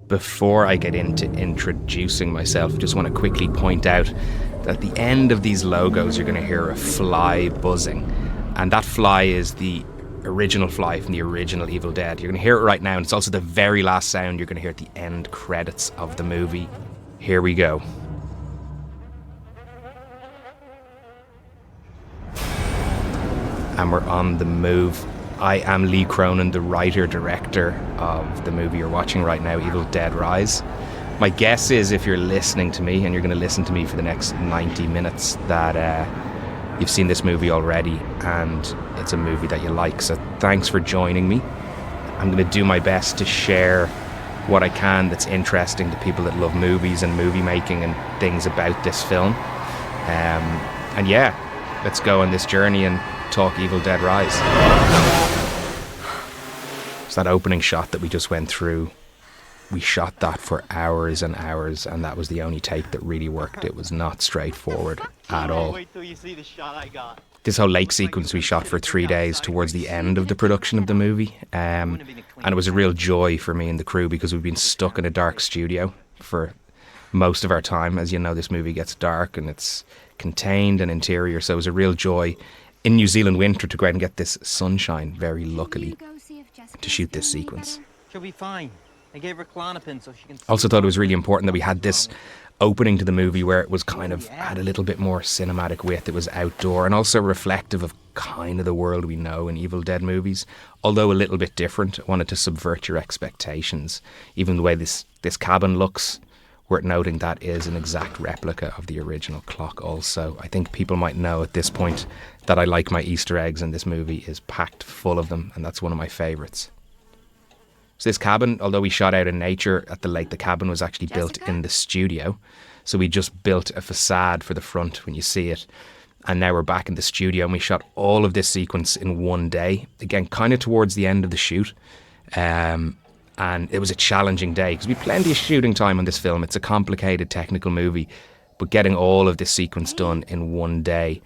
Before I get into introducing myself, I just want to quickly point out that at the end of these logos, you're going to hear a fly buzzing. And that fly is the original fly from the original Evil Dead. You're going to hear it right now, and it's also the very last sound you're going to hear at the end credits of the movie. Here we go. And we're on the move. I am Lee Cronin, the writer-director of the movie you're watching right now, Evil Dead Rise. My guess is if you're listening to me, and you're going to listen to me for the next 90 minutes, that you've seen this movie already, and it's a movie that you like. So thanks for joining me. I'm going to do my best to share what I can that's interesting to people that love movies and movie making and things about this film. And yeah, let's go on this journey and talk Evil Dead Rise. It's that opening shot that we just went through. We shot that for hours and hours, and that was the only take that really worked. It was not straightforward at all. Wait till you see the shot I got. This whole lake sequence we shot for 3 days towards the end of the production of the movie. And it was a real joy for me and the crew because we've been stuck in a dark studio for most of our time. As you know, this movie gets dark and it's contained and interior, so it was a real joy in New Zealand winter to go out and get this sunshine, very luckily, to shoot this sequence. She'll be fine. I gave her Klonopin so she can... Also thought it was really important that we had this opening to the movie where it was kind of had a little bit more cinematic width. It was outdoor and also reflective of kind of the world we know in Evil Dead movies, although a little bit different. I wanted to subvert your expectations. Even the way this cabin looks, worth noting that is an exact replica of the original clock also. I think people might know at this point that I like my Easter eggs, and this movie is packed full of them, and that's one of my favourites. So this cabin, although we shot out in nature at the lake, the cabin was actually built in the studio. So we just built a facade for the front when you see it. And now we're back in the studio and we shot all of this sequence in one day. Again, kind of towards the end of the shoot. And it was a challenging day because we had plenty of shooting time on this film. It's a complicated technical movie. But getting all of this sequence done in one day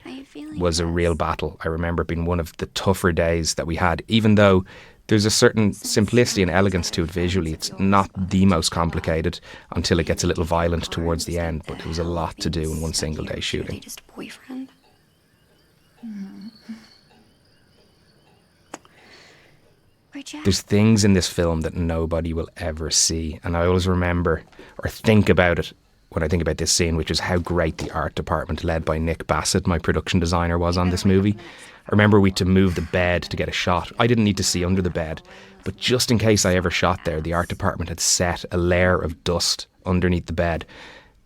was a real battle. I remember it being one of the tougher days that we had, even though there's a certain simplicity and elegance to it visually. It's not the most complicated until it gets a little violent towards the end, but there was a lot to do in one single day shooting. Just a boyfriend. There's things in this film that nobody will ever see, and I always remember or think about it when I think about this scene, which is how great the art department led by Nick Bassett, my production designer, was on this movie. I remember we had to move the bed to get a shot. I didn't need to see under the bed, but just in case I ever shot there, the art department had set a layer of dust underneath the bed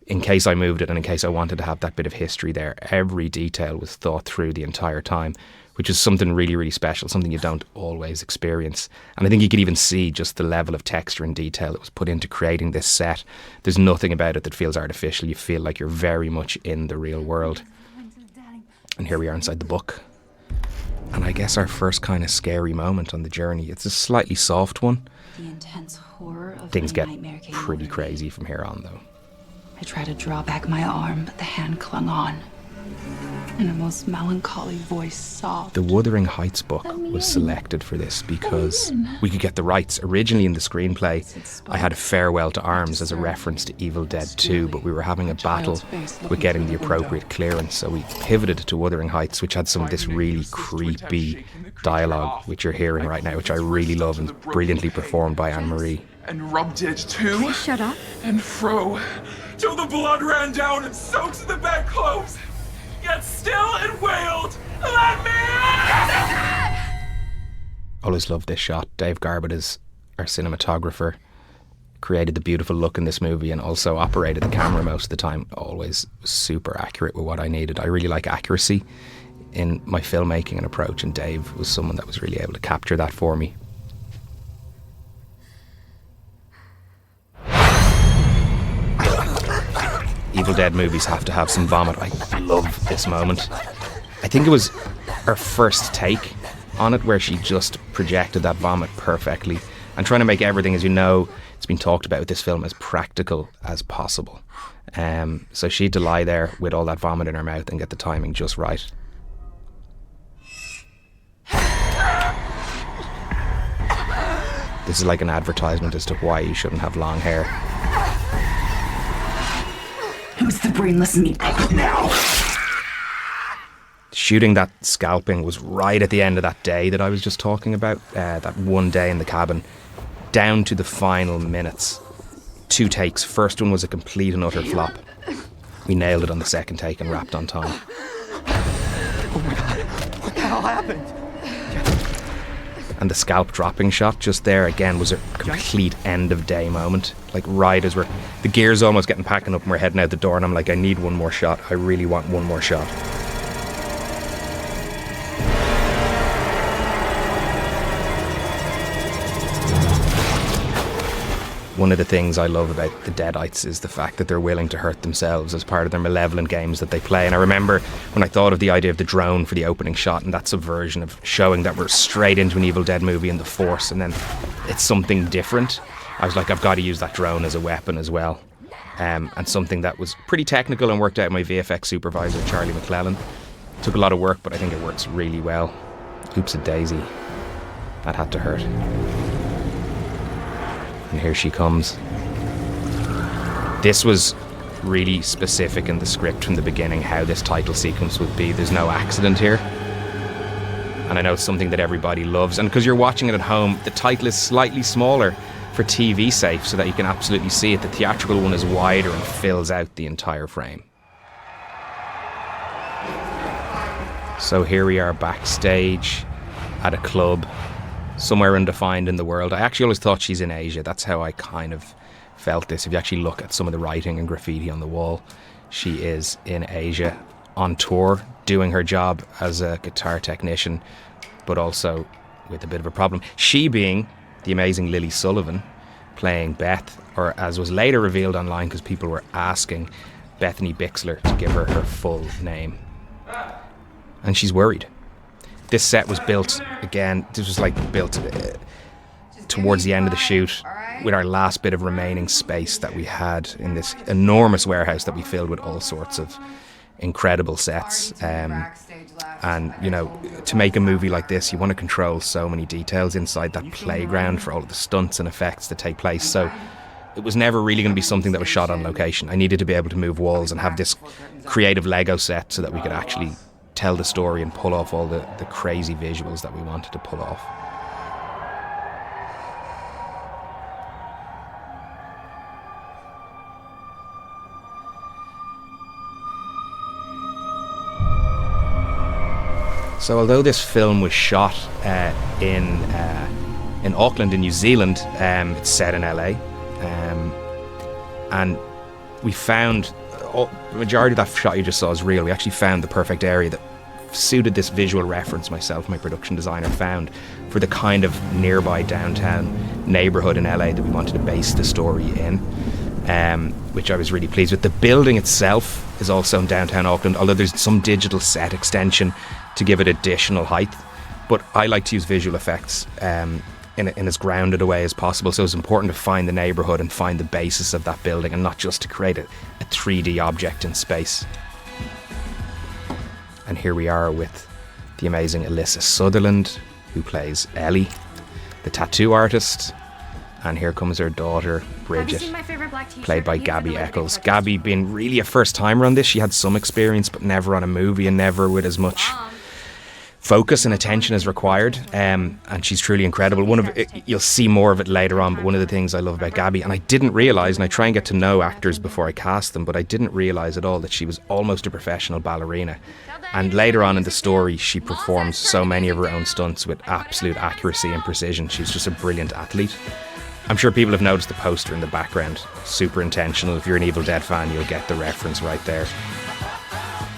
in case I moved it and in case I wanted to have that bit of history there. Every detail was thought through the entire time, which is something really, really special, something you don't always experience. And I think you could even see just the level of texture and detail that was put into creating this set. There's nothing about it that feels artificial. You feel like you're very much in the real world. And here we are inside the book. And I guess our first kind of scary moment on the journey. It's a slightly soft one. The intense horror of Things my get nightmare came pretty over me. crazy from here on, though. I tried to draw back my arm, but the hand clung on. And a most melancholy voice sobbed. The Wuthering Heights book was selected for this because we could get the rights. Originally in the screenplay, I had a Farewell to Arms as a reference to Evil Dead 2, but we were having a battle with getting the appropriate clearance, so we pivoted to Wuthering Heights, which had some of this really creepy dialogue, which you're hearing right now, which I really love and brilliantly performed by Anne-Marie. And rubbed it too. Shut up. And fro, till the blood ran down and soaked the bedclothes. Yet still it wailed, "Let me in!" Always loved this shot. Dave Garbutt is our cinematographer, created the beautiful look in this movie and also operated the camera most of the time. Always super accurate with what I needed. I really like accuracy in my filmmaking and approach, and Dave was someone that was really able to capture that for me. Evil Dead movies have to have some vomit. I love this moment. I think it was her first take on it where she just projected that vomit perfectly and trying to make everything, as you know, it's been talked about with this film, as practical as possible. So she had to lie there with all that vomit in her mouth and get the timing just right. This is like an advertisement as to why you shouldn't have long hair. It was the brainless meat. Now! Shooting that scalping was right at the end of that day that I was just talking about, that one day in the cabin, down to the final minutes. 2 takes. First one was a complete and utter flop. We nailed it on the second take and wrapped on time. Oh my god, what the hell happened? And the scalp dropping shot just there again was a complete end of day moment. Like right as the gear's almost getting packing up and we're heading out the door, and I'm like, I need one more shot. I really want one more shot. One of the things I love about the Deadites is the fact that they're willing to hurt themselves as part of their malevolent games that they play. And I remember when I thought of the idea of the drone for the opening shot and that subversion of showing that we're straight into an Evil Dead movie in the Force and then it's something different, I was like, I've got to use that drone as a weapon as well. And something that was pretty technical and worked out my VFX supervisor, Charlie McClellan. Took a lot of work, but I think it works really well. Oops a daisy. That had to hurt. And here she comes. This was really specific in the script from the beginning, how this title sequence would be. There's no accident here. And I know it's something that everybody loves. And because you're watching it at home, the title is slightly smaller for TV safe so that you can absolutely see it. The theatrical one is wider and fills out the entire frame. So here we are backstage at a club somewhere undefined in the world. I actually always thought she's in Asia. That's how I kind of felt this. If you actually look at some of the writing and graffiti on the wall, she is in Asia on tour, doing her job as a guitar technician, but also with a bit of a problem. She being the amazing Lily Sullivan, playing Beth, or as was later revealed online because people were asking Bethany Bixler to give her her full name. And she's worried. This set was built, again, this was like built towards the end of the shoot with our last bit of remaining space that we had in this enormous warehouse that we filled with all sorts of incredible sets. And, you know, to make a movie like this, you want to control so many details inside that playground for all of the stunts and effects that take place. So it was never really going to be something that was shot on location. I needed to be able to move walls and have this creative Lego set so that we could actually tell the story and pull off all the crazy visuals that we wanted to pull off. So although this film was shot in Auckland in New Zealand, it's set in LA, and we found the majority of that shot you just saw is real. We actually found the perfect area that suited this visual reference myself and my production designer found for the kind of nearby downtown neighbourhood in LA that we wanted to base the story in, which I was really pleased with. The building itself is also in downtown Auckland, although there's some digital set extension to give it additional height. But I like to use visual effects in as grounded a way as possible, so it's important to find the neighbourhood and find the basis of that building and not just to create a 3D object in space. And here we are with the amazing Alyssa Sutherland, who plays Ellie, the tattoo artist, and here comes her daughter Bridget, played by Gabby Eccles. Gabby being really a first timer on this. She had some experience but never on a movie and never with as much focus and attention as required, and she's truly incredible. You'll see more of it later on, but one of the things I love about Gabby, and I didn't realise, and I try and get to know actors before I cast them, but I didn't realise at all that she was almost a professional ballerina. And later on in the story, she performs so many of her own stunts with absolute accuracy and precision. She's just a brilliant athlete. I'm sure people have noticed the poster in the background. Super intentional. If you're an Evil Dead fan, you'll get the reference right there.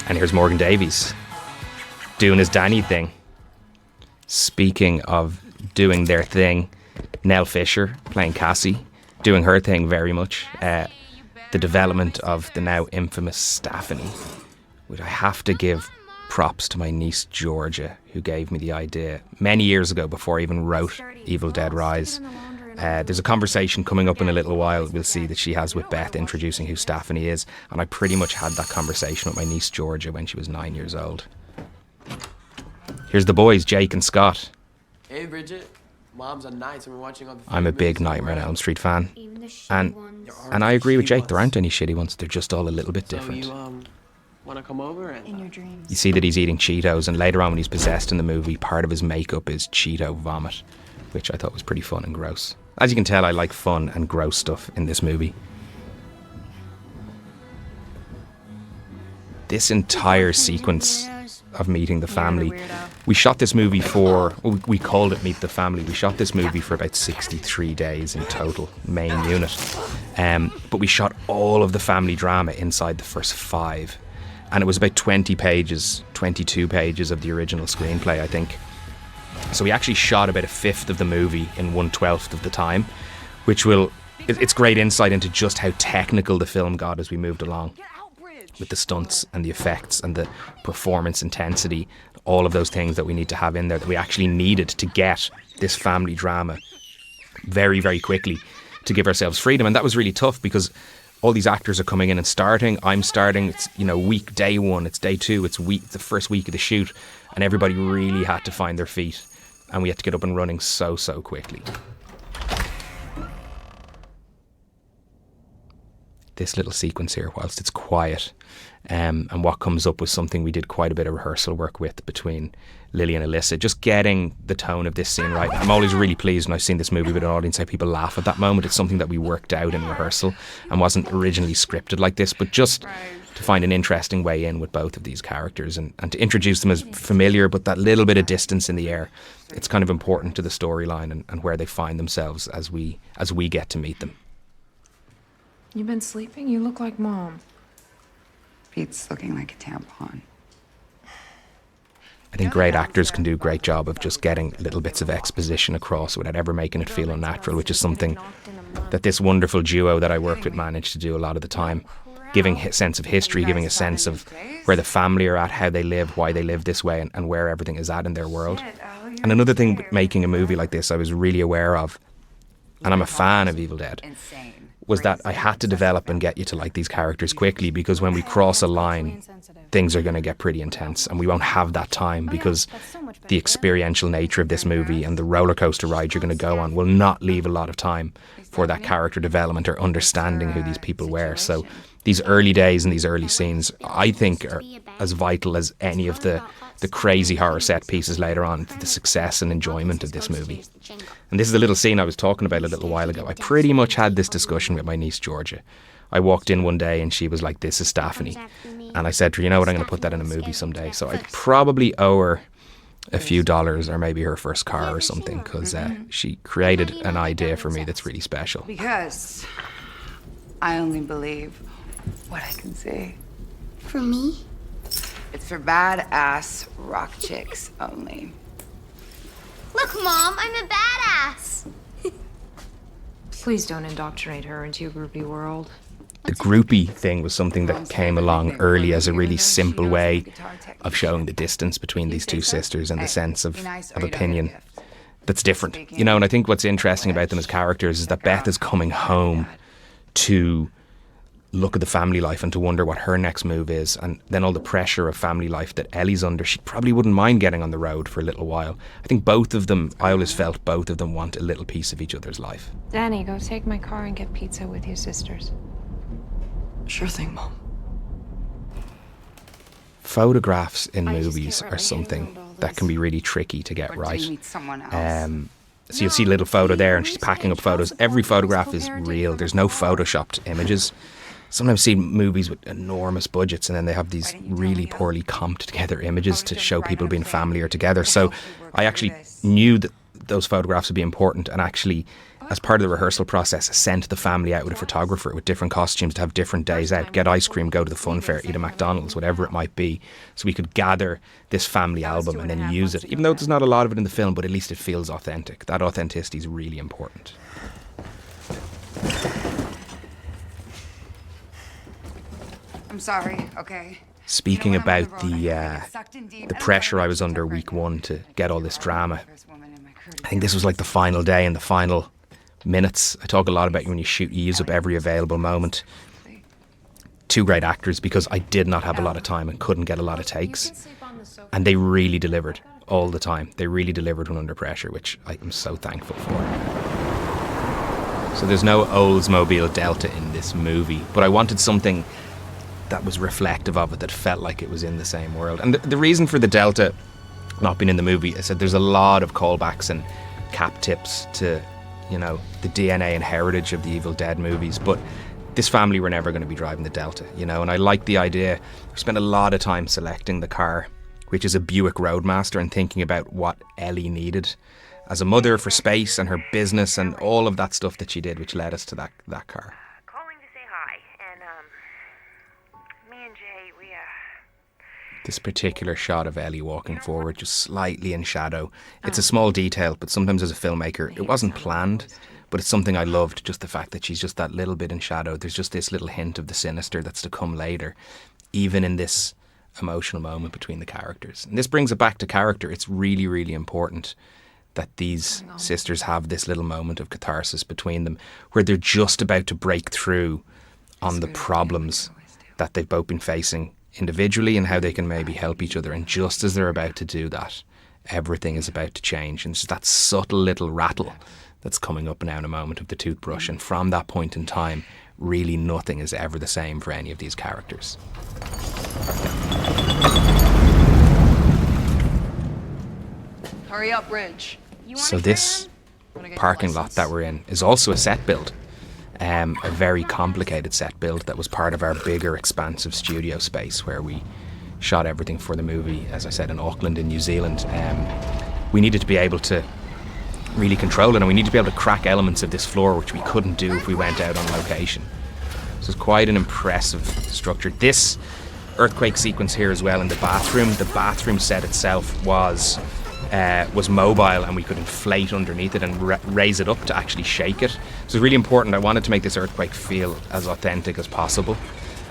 And here's Morgan Davies doing his Danny thing. Speaking of doing their thing, Nell Fisher playing Cassie, doing her thing very much. The development of the now infamous Stephanie, which I have to give props to my niece Georgia, who gave me the idea many years ago before I even wrote Evil Dead Rise. There's a conversation coming up in a little while we'll see that she has with Beth introducing who Stephanie is, and I pretty much had that conversation with my niece Georgia when she was 9 years old. Here's the boys, Jake and Scott. Hey, Bridget. Moms on nights and we're watching all the I'm a big Nightmare on Elm Street fan. And I agree with Jake, there aren't any shitty ones, they're just all a little bit different. So you want to come over and In your dreams. You see that he's eating Cheetos, and later on when he's possessed in the movie, part of his makeup is Cheeto vomit, which I thought was pretty fun and gross. As you can tell, I like fun and gross stuff in this movie. This entire sequence of meeting the family, we shot this movie for, well, we called it Meet the Family. We shot this movie for about 63 days in total, main unit. But we shot all of the family drama inside the first 5. And it was about 20 pages, 22 pages of the original screenplay, I think. So we actually shot about 1/5 of the movie in 1/12 of the time, which it's great insight into just how technical the film got as we moved along, with the stunts and the effects and the performance intensity, all of those things that we need to have in there that we actually needed to get this family drama very, very quickly to give ourselves freedom. And that was really tough because all these actors are coming in and starting. I'm starting, it's, week day 1, it's day 2, it's the first week of the shoot, and everybody really had to find their feet, and we had to get up and running so quickly. This little sequence here, whilst it's quiet, and what comes up was something we did quite a bit of rehearsal work with between Lily and Alyssa, just getting the tone of this scene right. I'm always really pleased when I've seen this movie with an audience how people laugh at that moment. It's something that we worked out in rehearsal and wasn't originally scripted like this, but just to find an interesting way in with both of these characters and to introduce them as familiar but that little bit of distance in the air. It's kind of important to the storyline and where they find themselves as we get to meet them. You been sleeping? You look like Mom. Pete's looking like a tampon. I think great actors can do a great job of just getting little bits of exposition across without ever making it feel unnatural, which is something that this wonderful duo that I worked with managed to do a lot of the time. Giving a sense of history, giving a sense of where the family are at, how they live, why they live this way, and where everything is at in their world. And another thing with making a movie like this I was really aware of, and I'm a fan of Evil Dead, was that I had to develop and get you to like these characters quickly, because when we cross a line, things are going to get pretty intense, and we won't have that time because the experiential nature of this movie and the roller coaster ride you're going to go on will not leave a lot of time for that character development or understanding who these people were. So these early days and these early scenes, I think, are as vital as any of the crazy horror set pieces later on to the success and enjoyment of this movie. And this is a little scene I was talking about a little while ago. I pretty much had this discussion with my niece Georgia. I walked in one day and she was like, "This is Stephanie." And I said to her, "You know what, I'm going to put that in a movie someday." So I probably owe her a few dollars, or maybe her first car or something, because she created an idea for me that's really special. Because I only believe what I can see. For me? It's for badass rock chicks only. Look, Mom, I'm a badass. Please don't indoctrinate her into your groupie world. The groupie thing was something that came along early as a really simple way of showing the distance between these two sisters and the sense of opinion that's different. And I think what's interesting about them as characters is that Beth is coming home to look at the family life and to wonder what her next move is, and then all the pressure of family life that Ellie's under. She probably wouldn't mind getting on the road for a little while. I think both of them, I always felt both of them want a little piece of each other's life. Danny, go take my car and get pizza with your sisters. Sure thing, Mom. Photographs in movies are something that can be really tricky to get right. So you'll see a little photo there and she's packing up photos. Every photograph is real. There's no photoshopped images. Sometimes I see movies with enormous budgets and then they have these really poorly comped together images to show people being family or together. So I actually knew that those photographs would be important, and actually, as part of the rehearsal process, I sent the family out with a photographer with different costumes to have different days out, get ice cream, go to the fun fair, eat a McDonald's, whatever it might be, so we could gather this family album and then use it. Even though there's not a lot of it in the film, but at least it feels authentic. That authenticity is really important. I'm sorry, okay? Speaking about the pressure I was under week 1 to get all this drama, I think this was like the final day and the final minutes. I talk a lot about when you shoot, you use up every available moment. 2 great actors, because I did not have a lot of time and couldn't get a lot of takes, and they really delivered. all the time. They really delivered when under pressure, which I am so thankful for. So there's no Oldsmobile Delta in this movie, but I wanted something that was reflective of it, that felt like it was in the same world. And the reason for the Delta not being in the movie, I said there's a lot of callbacks and cap tips to, you know, the DNA and heritage of the Evil Dead movies, but this family were never going to be driving the Delta, you know, and I like the idea. We spent a lot of time selecting the car, which is a Buick Roadmaster, and thinking about what Ellie needed as a mother for space and her business and all of that stuff that she did, which led us to that car. Calling to say hi, and me and Jay, we This particular shot of Ellie walking forward, just slightly in shadow. It's a small detail, but sometimes as a filmmaker, it wasn't planned, but it's something I loved, just the fact that she's just that little bit in shadow. There's just this little hint of the sinister that's to come later, even in this emotional moment between the characters. And this brings it back to character. It's really, really important that these sisters have this little moment of catharsis between them, where they're just about to break through on the problems that they've both been facing individually and how they can maybe help each other. And just as they're about to do that, everything is about to change. And it's just that subtle little rattle that's coming up now in a moment of the toothbrush. And from that point in time, really nothing is ever the same for any of these characters. Hurry up, Ridge. So this parking lot that we're in is also a set build. A very complicated set build that was part of our bigger, expansive studio space where we shot everything for the movie, as I said, in Auckland in New Zealand. We needed to be able to really control it, and we needed to be able to crack elements of this floor, which we couldn't do if we went out on location. So it's quite an impressive structure. This earthquake sequence here as well in the bathroom set itself was mobile, and we could inflate underneath it and raise it up to actually shake it. So it's really important. I wanted to make this earthquake feel as authentic as possible,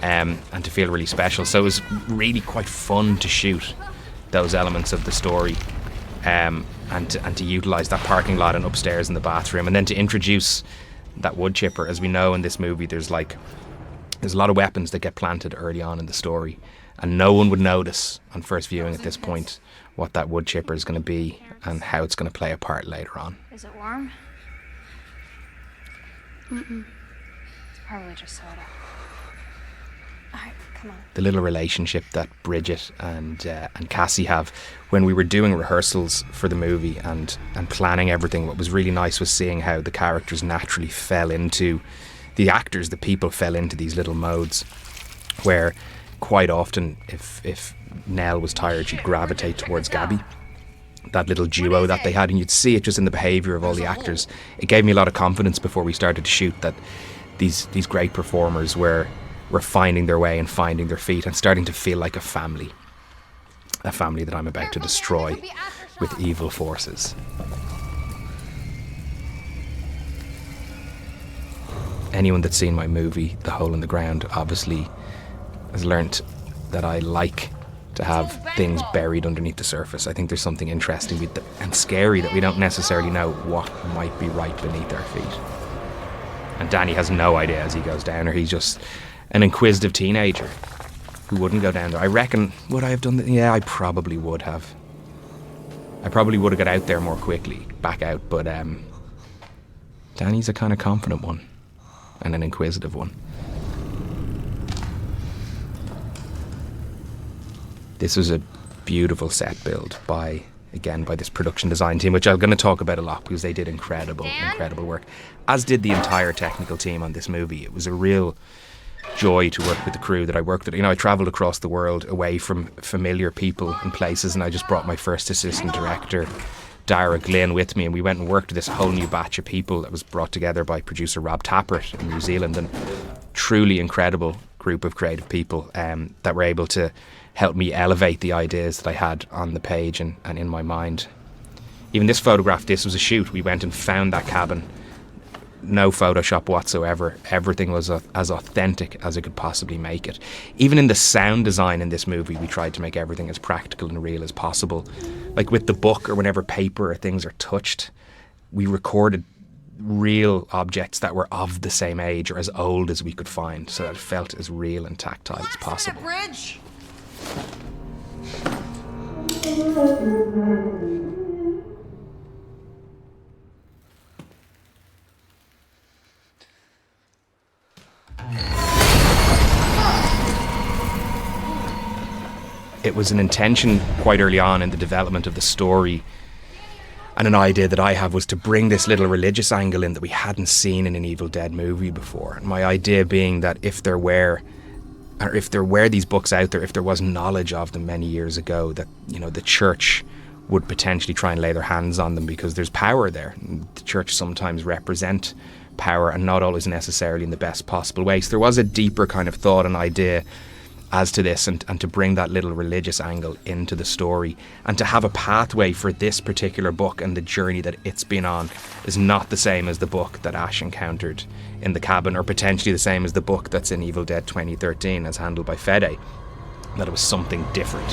and to feel really special. So it was really quite fun to shoot those elements of the story, and to utilise that parking lot and upstairs in the bathroom, and then to introduce that wood chipper. As we know in this movie, there's a lot of weapons that get planted early on in the story, and no one would notice on first viewing at this point what that wood chipper is going to be and how it's going to play a part later on. Is it warm? Mm-mm. It's probably just soda. Alright, come on. The little relationship that Bridget and Cassie have when we were doing rehearsals for the movie and planning everything, what was really nice was seeing how the characters naturally fell into, the actors, the people fell into these little modes where quite often if Nell was tired, she'd gravitate towards Gabby. That little duo that they had, and you'd see it just in the behaviour of all the actors. It gave me a lot of confidence before we started to shoot that these great performers were finding their way and finding their feet and starting to feel like a family that I'm about to destroy with evil forces. Anyone that's seen my movie, The Hole in the Ground, obviously has learnt that I like to have things buried underneath the surface. I think there's something interesting and scary that we don't necessarily know what might be right beneath our feet. And Danny has no idea as he goes down, or he's just an inquisitive teenager who wouldn't go down there. I reckon, would I have done that? Yeah, I probably would have. I probably would have got out there more quickly, back out, but Danny's a kind of confident one and an inquisitive one. This was a beautiful set build by this production design team, which I'm going to talk about a lot because they did incredible work, as did the entire technical team on this movie. It was a real joy to work with the crew that I worked with. You know, I travelled across the world away from familiar people and places, and I just brought my first assistant director, Dara Glynn, with me, and we went and worked with this whole new batch of people that was brought together by producer Rob Tappert in New Zealand, and truly incredible group of creative people that were able to help me elevate the ideas that I had on the page and in my mind. Even this photograph, this was a shoot. We went and found that cabin. No Photoshop whatsoever. Everything was as authentic as it could possibly make it. Even in the sound design in this movie, we tried to make everything as practical and real as possible. Like with the book, or whenever paper or things are touched, we recorded real objects that were of the same age or as old as we could find, so that it felt as real and tactile as possible. Bridge. It was an intention quite early on in the development of the story, and an idea that I have was to bring this little religious angle in that we hadn't seen in an Evil Dead movie before. And my idea being that if there were these books out there, if there was knowledge of them many years ago, that, you know, the church would potentially try and lay their hands on them because there's power there. The church sometimes represent power and not always necessarily in the best possible way. So there was a deeper kind of thought and idea as to this, and to bring that little religious angle into the story, and to have a pathway for this particular book and the journey that it's been on is not the same as the book that Ash encountered in the cabin, or potentially the same as the book that's in Evil Dead 2013 as handled by Fede. That it was something different.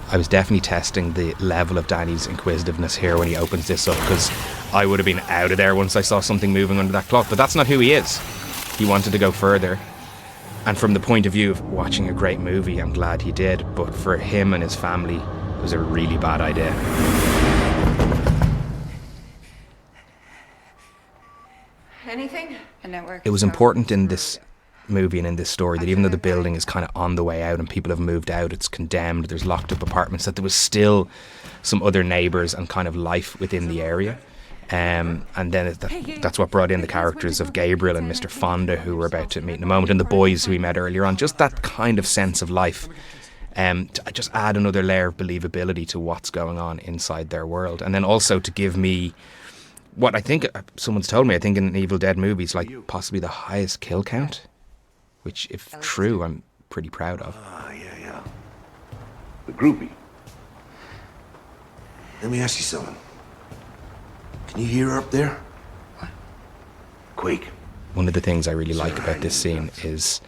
I was definitely testing the level of Danny's inquisitiveness here when he opens this up, because I would have been out of there once I saw something moving under that cloth, but that's not who he is. He wanted to go further, and from the point of view of watching a great movie, I'm glad he did, but for him and his family, it was a really bad idea. Anything? It was important in this movie and in this story that even though the building is kind of on the way out and people have moved out, it's condemned, there's locked up apartments, that there was still some other neighbours and kind of life within the area. And then that's what brought in the characters of Gabriel and Mr. Fonda, who we're about to meet in a moment, and the boys who we met earlier on. Just that kind of sense of life. To just add another layer of believability to what's going on inside their world. And then also to give me what I think someone's told me, I think in Evil Dead movies, like possibly the highest kill count, which, if true, I'm pretty proud of. Yeah. The groupie. Let me ask you something. Can you hear her up there? What? Quake. One of the things I really like about this scene is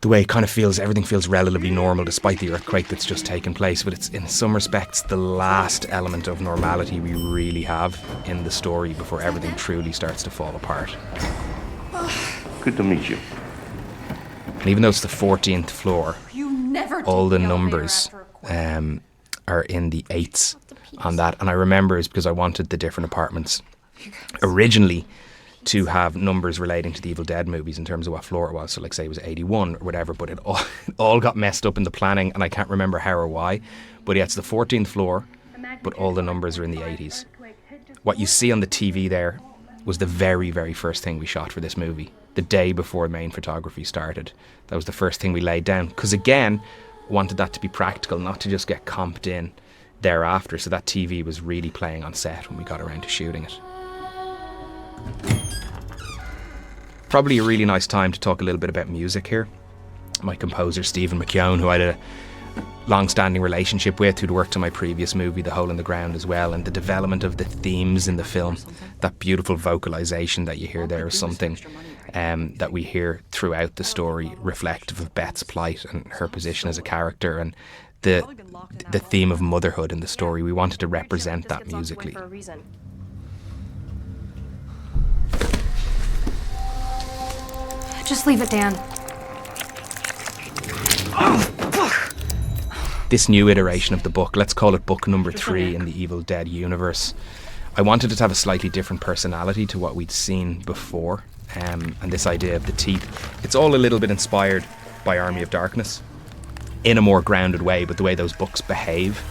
the way it kind of feels, everything feels relatively normal despite the earthquake that's just taken place, but it's in some respects the last element of normality we really have in the story before everything truly starts to fall apart. Good to meet you. And even though it's the 14th floor, all the numbers are in the 8s on that. And I remember it's because I wanted the different apartments originally to have numbers relating to the Evil Dead movies in terms of what floor it was. So like say it was 81 or whatever, but it all got messed up in the planning and I can't remember how or why. But yeah, it's the 14th floor, but all the numbers are in the 80s. What you see on the TV there was the very, very first thing we shot for this movie. The day before main photography started. That was the first thing we laid down. Because again, wanted that to be practical, not to just get comped in thereafter. So that TV was really playing on set when we got around to shooting it. Probably a really nice time to talk a little bit about music here. My composer, Stephen McKeown, who I had a long-standing relationship with, who'd worked on my previous movie, The Hole in the Ground, as well, and the development of the themes in the film, that beautiful vocalization that you hear there is something that we hear throughout the story, reflective of Beth's plight and her position as a character, and the theme of motherhood in the story. We wanted to represent that musically. Just leave it, Dan. This new iteration of the book, let's call it book number 3 in the Evil Dead universe, I wanted it to have a slightly different personality to what we'd seen before. And this idea of the teeth, it's all a little bit inspired by Army of Darkness in a more grounded way, but the way those books behave,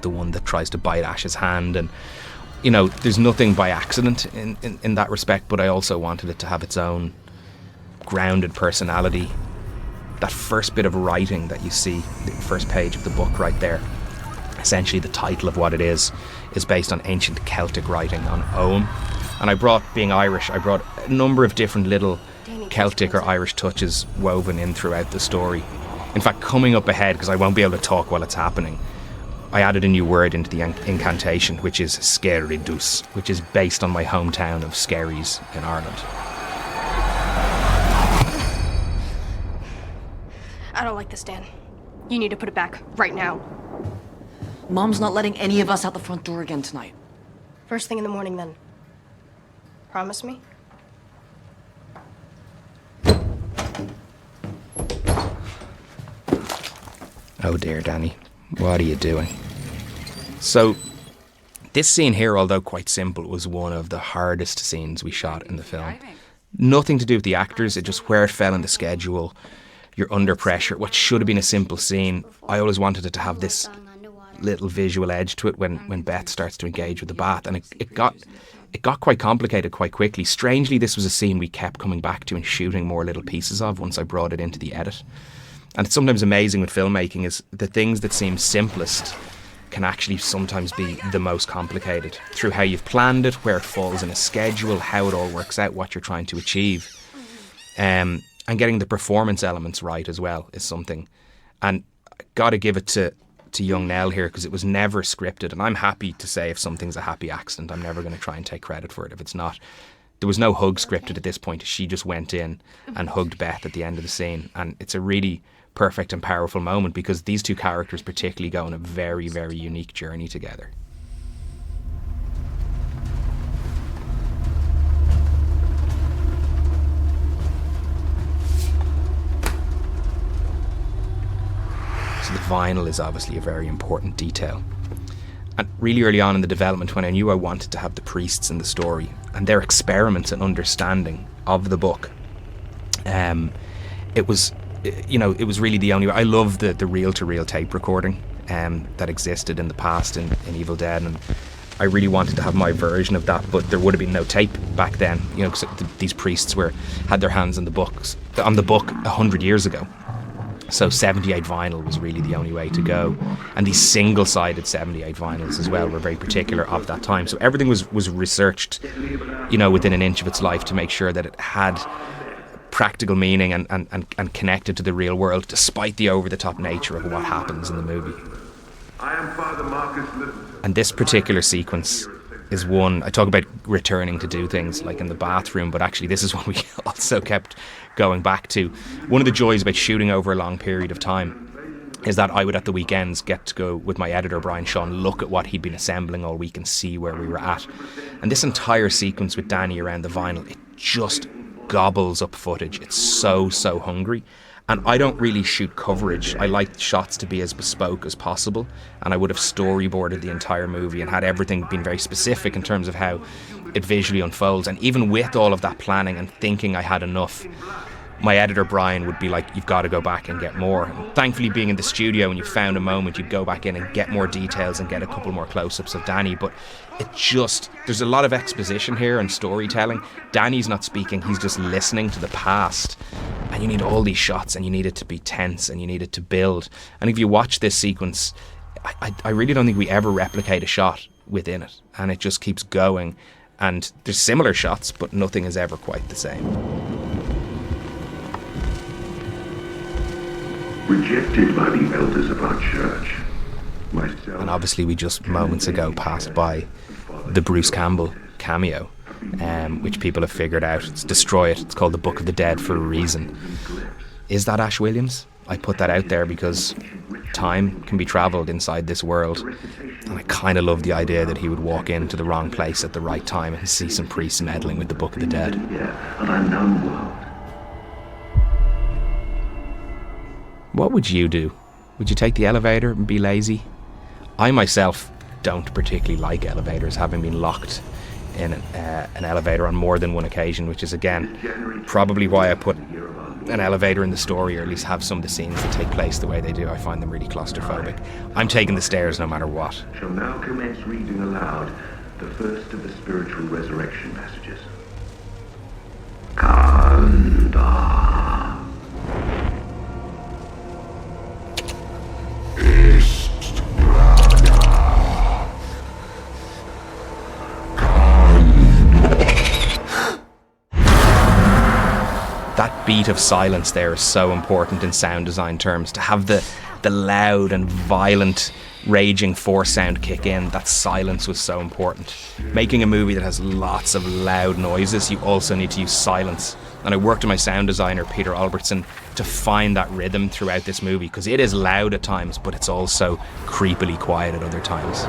the one that tries to bite Ash's hand, and you know, there's nothing by accident in that respect, but I also wanted it to have its own grounded personality. That first bit of writing that you see, the first page of the book right there, essentially the title of what it is based on ancient Celtic writing on Ogham. And I brought, being Irish, I brought a number of different little Celtic or Irish touches woven in throughout the story. In fact, coming up ahead, because I won't be able to talk while it's happening, I added a new word into the incantation, which is Skeridus, which is based on my hometown of Skerries in Ireland. I don't like this, Dan. You need to put it back right now. Mom's not letting any of us out the front door again tonight. First thing in the morning, then. Promise me? Oh dear, Danny. What are you doing? So, this scene here, although quite simple, was one of the hardest scenes we shot in the film. Nothing to do with the actors, it just where it fell in the schedule. You're under pressure. What should have been a simple scene, I always wanted it to have this little visual edge to it when Beth starts to engage with the bath, and it got quite complicated quite quickly. Strangely, this was a scene we kept coming back to and shooting more little pieces of once I brought it into the edit. And it's sometimes amazing with filmmaking is the things that seem simplest can actually sometimes be the most complicated through how you've planned it, where it falls in a schedule, how it all works out, what you're trying to achieve. And getting the performance elements right as well is something. And I got to give it to young Nell here, because it was never scripted, and I'm happy to say if something's a happy accident, I'm never going to try and take credit for it if it's not. There was no hug scripted at this point. She just went in and hugged Beth at the end of the scene, and it's a really perfect and powerful moment because these two characters particularly go on a very, very unique journey together. So the vinyl is obviously a very important detail. And really early on in the development, when I knew I wanted to have the priests in the story and their experiments and understanding of the book, it was really the only way. I love the reel-to-reel tape recording that existed in the past in Evil Dead, and I really wanted to have my version of that, but there would have been no tape back then, because these priests had their hands on the book 100 years ago. So 78 vinyl was really the only way to go. And these single-sided 78 vinyls as well were very particular of that time. So everything was researched, within an inch of its life to make sure that it had practical meaning and connected to the real world, despite the over-the-top nature of what happens in the movie. And this particular sequence is one, I talk about returning to do things like in the bathroom, but actually this is one we also kept going back to. One of the joys about shooting over a long period of time is that I would at the weekends get to go with my editor Brian Shawn, look at what he'd been assembling all week and see where we were at. And this entire sequence with Danny around the vinyl, it just gobbles up footage. It's so hungry. And I don't really shoot coverage. I like shots to be as bespoke as possible, and I would have storyboarded the entire movie and had everything been very specific in terms of how it visually unfolds. And even with all of that planning and thinking I had enough, my editor Brian would be like, you've got to go back and get more. And thankfully, being in the studio and you found a moment, you'd go back in and get more details and get a couple more close-ups of Danny. But there's a lot of exposition here and storytelling. Danny's not speaking, he's just listening to the past. And you need all these shots, and you need it to be tense, and you need it to build. And if you watch this sequence, I really don't think we ever replicate a shot within it. And it just keeps going. And there's similar shots, but nothing is ever quite the same. Rejected by the elders of our church. Myself, and obviously we just moments ago passed by the Bruce Campbell cameo, which people have figured out. It's Destroy It. It's called The Book of the Dead for a reason. Is that Ash Williams? I put that out there because time can be travelled inside this world, and I kind of love the idea that he would walk into the wrong place at the right time and see some priests meddling with the Book of the Dead. An unknown world. What would you do? Would you take the elevator and be lazy? I myself don't particularly like elevators, having been locked in an elevator on more than one occasion, which is again probably why I put an elevator in the story, or at least have some of the scenes that take place the way they do. I find them really claustrophobic. I'm taking the stairs no matter what. Shall now commence reading aloud the first of the spiritual resurrection passages. Kanda. That beat of silence there is so important in sound design terms. To have the loud and violent raging force sound kick in, that silence was so important. Making a movie that has lots of loud noises, you also need to use silence. And I worked with my sound designer, Peter Albertson, to find that rhythm throughout this movie, because it is loud at times, but it's also creepily quiet at other times.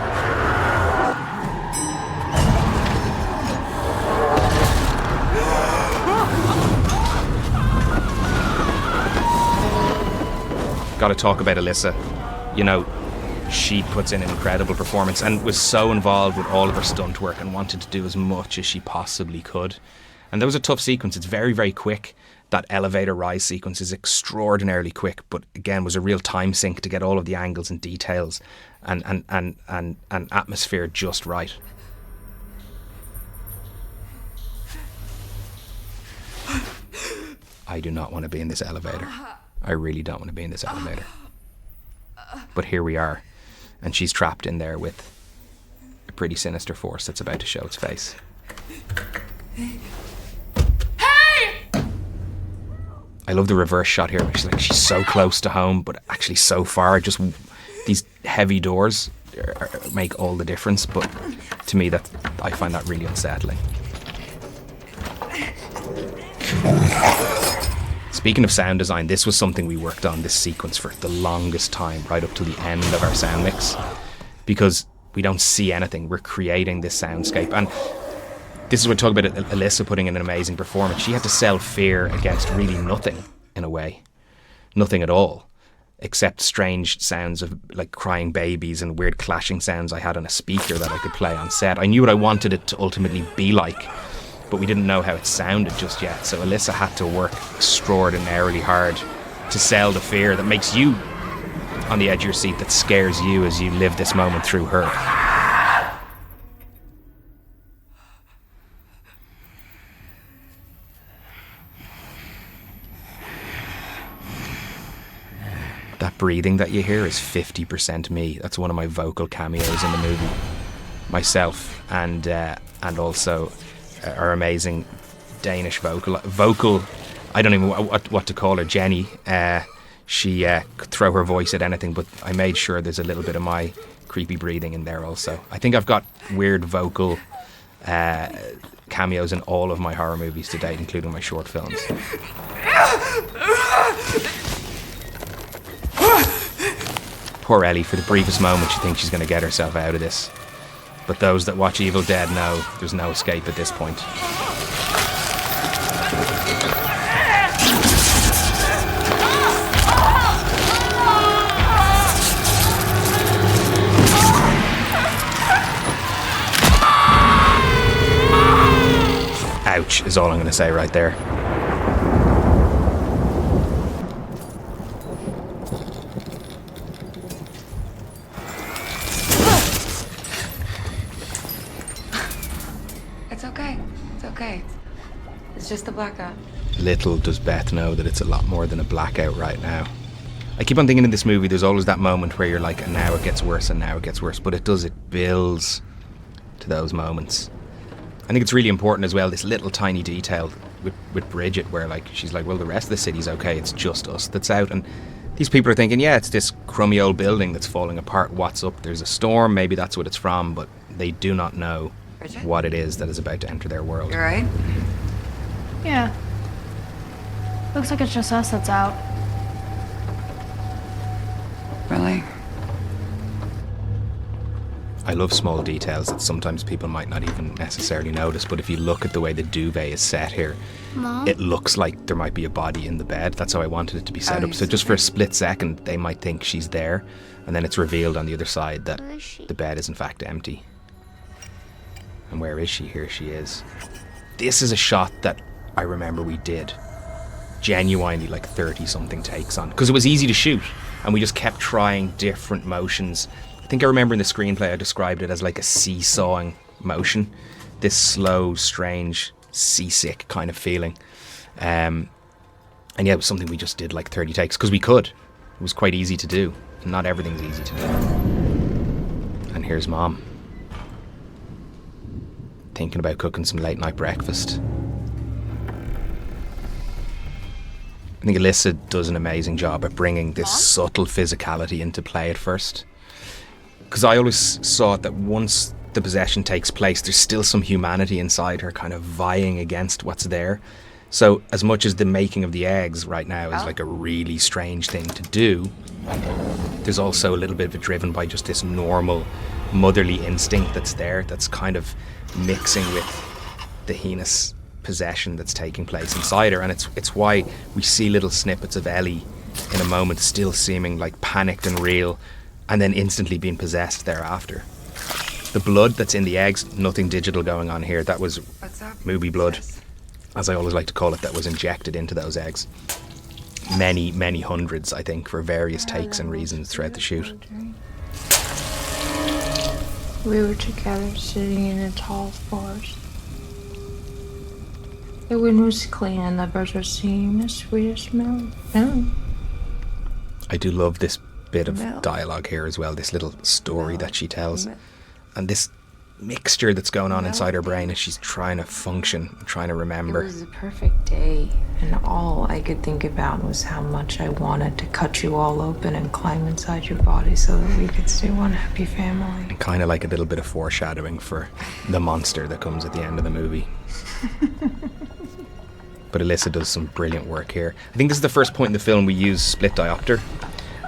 Got to talk about Alyssa. you know, she puts in an incredible performance and was so involved with all of her stunt work and wanted to do as much as she possibly could. And that was a tough sequence. It's very, very quick. That elevator rise sequence is extraordinarily quick, but again was a real time sink to get all of the angles and details and atmosphere just right. I do not want to be in this elevator. I really don't want to be in this elevator. But here we are, and she's trapped in there with a pretty sinister force that's about to show its face. I love the reverse shot here. She's so close to home, but actually so far. Just these heavy doors make all the difference. But to me, I find that really unsettling. Speaking of sound design, this was something we worked on, this sequence, for the longest time, right up to the end of our sound mix, because we don't see anything. We're creating this soundscape, and this is what I talk about Alyssa putting in an amazing performance. She had to sell fear against really nothing, in a way. Nothing at all, except strange sounds of like crying babies and weird clashing sounds I had on a speaker that I could play on set. I knew what I wanted it to ultimately be like, but we didn't know how it sounded just yet. So Alyssa had to work extraordinarily hard to sell the fear that makes you on the edge of your seat, that scares you as you live this moment through her. That breathing that you hear is 50% me. That's one of my vocal cameos in the movie. Myself and also our amazing Danish vocal. I don't even know what to call her, Jenny. She could throw her voice at anything, but I made sure there's a little bit of my creepy breathing in there also. I think I've got weird vocal cameos in all of my horror movies to date, including my short films. Poor Ellie, for the briefest moment she thinks she's going to get herself out of this. But those that watch Evil Dead know there's no escape at this point. Ouch is all I'm going to say right there. It's just a blackout. Little does Beth know that it's a lot more than a blackout right now. I keep on thinking in this movie there's always that moment where you're like, and now it gets worse and now it gets worse, but it builds to those moments. I think it's really important as well, this little tiny detail with Bridget, where like she's like, well, the rest of the city's okay, it's just us that's out. And these people are thinking, yeah, it's this crummy old building that's falling apart, what's up? There's a storm, maybe that's what it's from, but they do not know Bridget? What it is that is about to enter their world. You alright? Yeah. Looks like it's just us that's out. Really? I love small details that sometimes people might not even necessarily notice, but if you look at the way the duvet is set here, Mom? it looks like there might be a body in the bed. That's how I wanted it to be set up. So just for a split second, they might think she's there, and then it's revealed on the other side that the bed is in fact empty. And where is she? Here she is. This is a shot that I remember we did genuinely like 30-something takes on, because it was easy to shoot, and we just kept trying different motions. I think I remember in the screenplay I described it as like a seesawing motion, this slow, strange, seasick kind of feeling. And yeah, it was something we just did like 30 takes because we could. It was quite easy to do. Not everything's easy to do. And here's Mom, thinking about cooking some late night breakfast. I think Alyssa does an amazing job at bringing this subtle physicality into play at first. Because I always thought that once the possession takes place, there's still some humanity inside her kind of vying against what's there. So as much as the making of the eggs right now is like a really strange thing to do, there's also a little bit of it driven by just this normal motherly instinct that's there, that's kind of mixing with the heinous possession that's taking place inside her. And it's why we see little snippets of Ellie in a moment still seeming like panicked and real, and then instantly being possessed thereafter. The blood that's in the eggs, nothing digital going on here. That was movie blood, as I always like to call it, that was injected into those eggs. Many, many hundreds, I think, for various takes and reasons throughout the shoot. We were together sitting in a tall forest. The wind was clean and the birds were singing the sweetest melody. I do love this bit of dialogue here as well, this little story that she tells. And this mixture that's going on inside her brain as she's trying to function, trying to remember. It was a perfect day, and all I could think about was how much I wanted to cut you all open and climb inside your body so that we could stay one happy family. And kind of like a little bit of foreshadowing for the monster that comes at the end of the movie. But Alyssa does some brilliant work here. I think this is the first point in the film we use split diopter.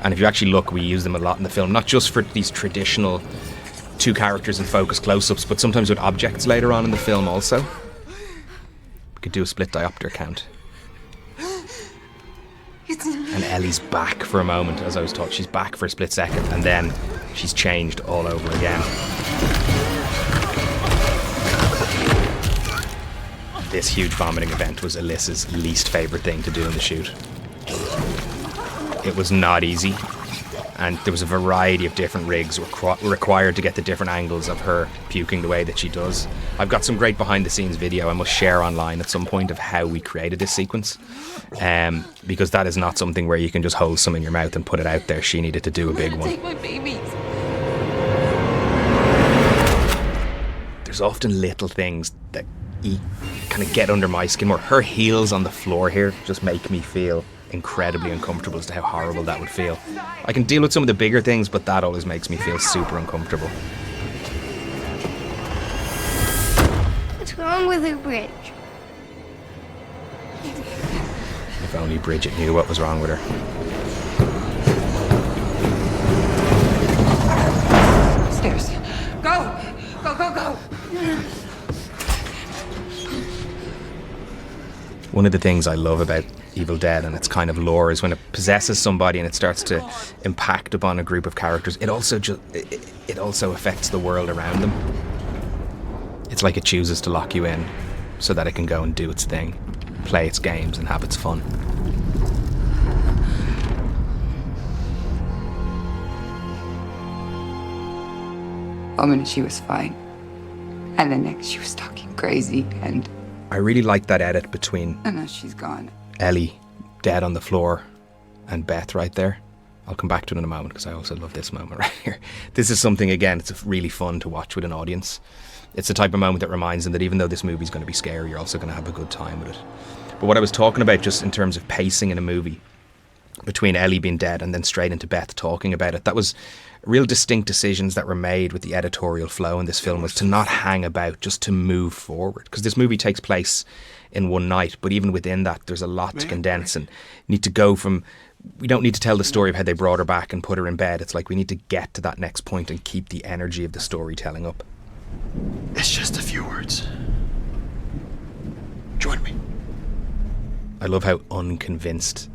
And if you actually look, we use them a lot in the film, not just for these traditional two characters in focus close-ups, but sometimes with objects later on in the film also. We could do a split diopter count. And Ellie's back for a moment, as I was taught. She's back for a split second, and then she's changed all over again. This huge vomiting event was Alyssa's least favourite thing to do in the shoot. It was not easy, and there was a variety of different rigs required to get the different angles of her puking the way that she does. I've got some great behind the scenes video I must share online at some point of how we created this sequence, because that is not something where you can just hold some in your mouth and put it out there. She needed to do a big one. Take my babies. There's often little things that kind of get under my skin more. Her heels on the floor here just make me feel incredibly uncomfortable as to how horrible that would feel. I can deal with some of the bigger things, but that always makes me feel super uncomfortable. What's wrong with her bridge? If only Bridget knew what was wrong with her. Stairs. Go! Go, go, go! One of the things I love about Evil Dead and its kind of lore is when it possesses somebody and it starts to impact upon a group of characters, it also affects the world around them. It's like it chooses to lock you in so that it can go and do its thing, play its games and have its fun. One minute she was fine, and the next she was talking crazy, and I really like that edit between now she's gone. Ellie dead on the floor and Beth right there. I'll come back to it in a moment because I also love this moment right here. This is something, again, it's really fun to watch with an audience. It's the type of moment that reminds them that even though this movie's going to be scary, you're also going to have a good time with it. But what I was talking about just in terms of pacing in a movie, between Ellie being dead and then straight into Beth talking about it, that was real distinct decisions that were made with the editorial flow in this film, was to not hang about, just to move forward. Because this movie takes place in one night, but even within that there's a lot to condense, and need to go from, we don't need to tell the story of how they brought her back and put her in bed. It's like we need to get to that next point and keep the energy of the storytelling up. It's just a few words. Join me. I love how unconvinced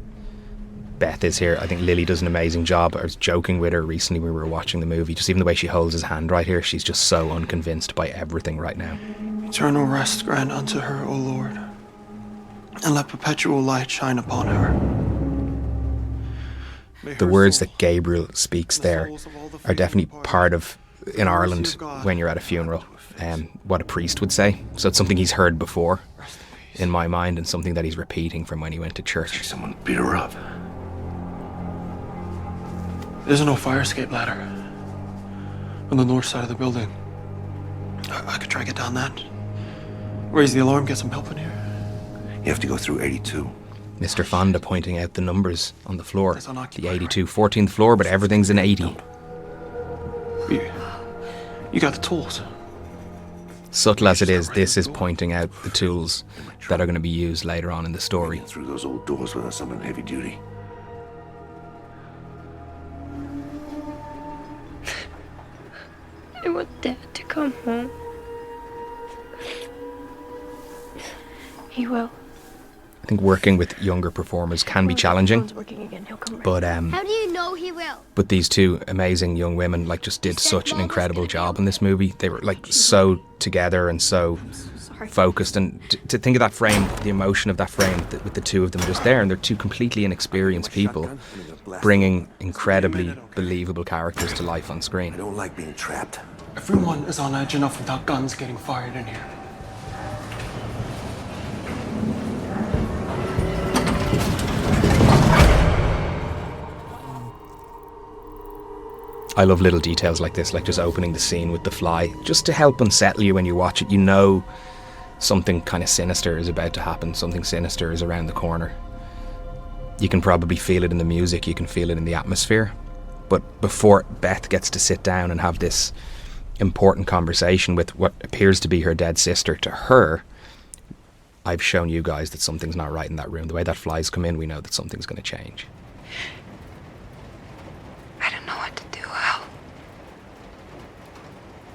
Beth is here. I think Lily does an amazing job. I was joking with her recently when we were watching the movie, just even the way she holds his hand right here, she's just so unconvinced by everything right now. Eternal rest grant unto her, O Lord, and let perpetual light shine upon her. The words that Gabriel speaks there are definitely part of, in Ireland, when you're at a funeral, what a priest would say. So it's something he's heard before, in my mind, and something that he's repeating from when he went to church. Someone beat her up. There's no fire escape ladder on the north side of the building. I could try to get down that. Raise the alarm, get some help in here. You have to go through 82. Mr. Fonda pointing out the numbers on the floor. The 82, 14th floor, but everything's in 80. You got the tools. Subtle as it is, this is pointing out the tools that are going to be used later on in the story. Through those old doors without someone heavy duty. I want Dad to come home. He will. I think working with younger performers can be challenging. But How do you know he will? but these two amazing young women like just did such an incredible job in this movie. They were like so together and so focused, and to think of that frame, the emotion of that frame with the two of them just there, and they're two completely inexperienced people bringing incredibly believable characters to life on screen. I don't like being trapped. Everyone is on edge enough without guns getting fired in here. I love little details like this, like just opening the scene with the fly, just to help unsettle you when you watch it. You know something kind of sinister is about to happen, something sinister is around the corner. You can probably feel it in the music, you can feel it in the atmosphere. But before Beth gets to sit down and have this important conversation with what appears to be her dead sister, to her, I've shown you guys that something's not right in that room. The way that fly's come in, we know that something's going to change. I don't know what to do, Al.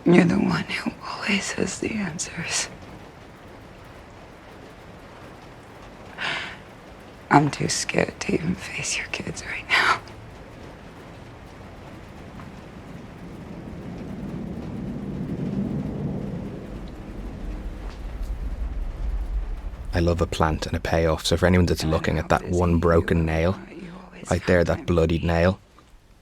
You're the one who always has the answers. I'm too scared to even face your kids right now. I love a plant and a payoff. So for anyone that's looking at that one broken nail, right there, that bloodied nail,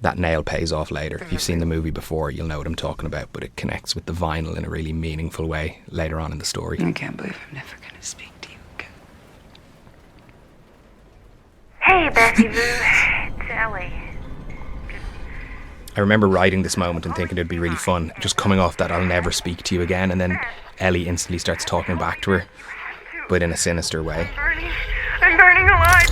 that nail pays off later. If you've seen the movie before, you'll know what I'm talking about, but it connects with the vinyl in a really meaningful way later on in the story. I can't believe I'm never going to speak to you again. Hey, Bessie Boo. It's Ellie. I remember writing this moment and thinking it'd be really fun, just coming off that I'll never speak to you again, and then Ellie instantly starts talking back to her, but in a sinister way. I'm burning alive.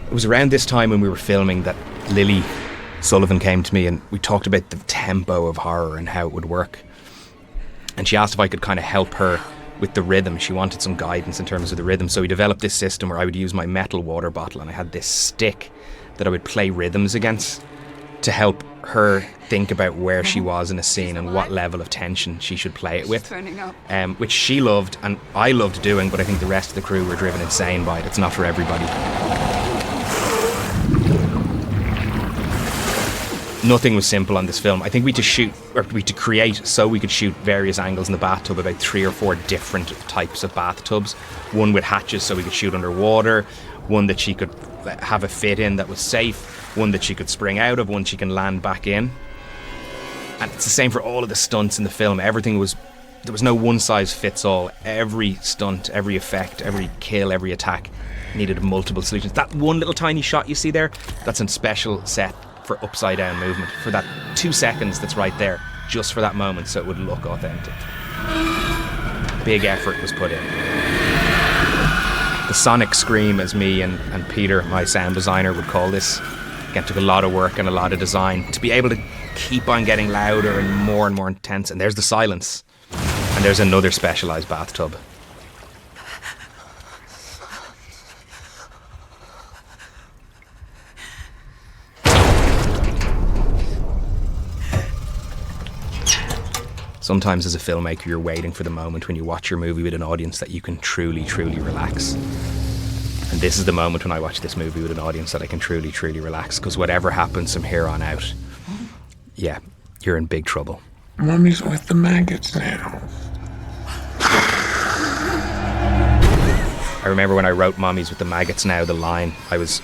It was around this time when we were filming that Lily Sullivan came to me and we talked about the tempo of horror and how it would work. And she asked if I could kind of help her with the rhythm. She wanted some guidance in terms of the rhythm. So we developed this system where I would use my metal water bottle and I had this stick that I would play rhythms against to help her think about where she was in a scene and what level of tension she should play it with, which she loved and I loved doing, but I think the rest of the crew were driven insane by it. It's not for everybody. Nothing was simple on this film. I think we had to create so we could shoot various angles in the bathtub, about 3 or 4 different types of bathtubs. One with hatches so we could shoot underwater, one that she could have a fit in that was safe, one that she could spring out of, one she can land back in. And it's the same for all of the stunts in the film. There was no one size fits all. Every stunt, every effect, every kill, every attack needed multiple solutions. That one little tiny shot you see there, that's a special set for upside down movement, for that 2 seconds that's right there, just for that moment, so it would look authentic. Big effort was put in. The sonic scream, as me and Peter, my sound designer, would call this, again, took a lot of work and a lot of design to be able to keep on getting louder and more intense. And there's the silence, and there's another specialized bathtub. Sometimes as a filmmaker, you're waiting for the moment when you watch your movie with an audience that you can truly, truly relax. And this is the moment when I watch this movie with an audience that I can truly, truly relax, because whatever happens from here on out, yeah, you're in big trouble. Mommy's with the maggots now. I remember when I wrote Mommy's with the Maggots Now, the line, I was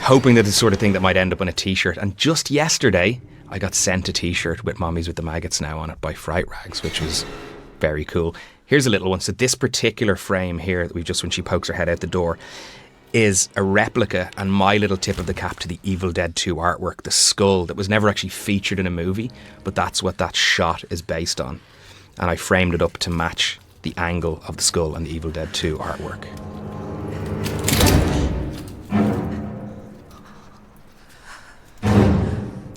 hoping that the sort of thing that might end up on a t-shirt. And just yesterday, I got sent a t-shirt with Mommy's with the Maggots Now on it by Fright Rags, which was very cool. Here's a little one. So this particular frame here, that we've just, when she pokes her head out the door, is a replica and my little tip of the cap to the Evil Dead 2 artwork, the skull that was never actually featured in a movie, but that's what that shot is based on. And I framed it up to match the angle of the skull and the Evil Dead 2 artwork.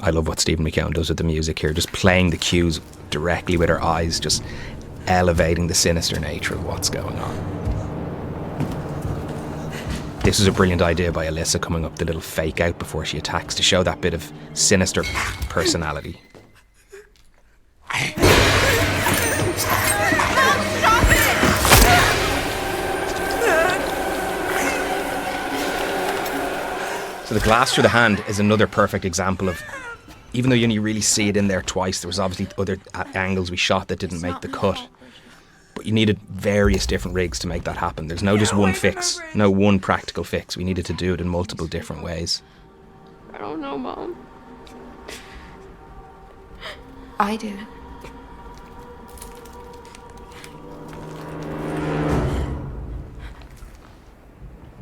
I love what Stephen McKeown does with the music here, just playing the cues directly with her eyes, just elevating the sinister nature of what's going on. This was a brilliant idea by Alyssa, coming up the little fake out before she attacks to show that bit of sinister personality. So the glass through the hand is another perfect example of, even though you only really see it in there twice, there was obviously other angles we shot that didn't make the cut. But you needed various different rigs to make that happen. There's no just one fix, no one practical fix. We needed to do it in multiple different ways. I don't know, Mom. I did it.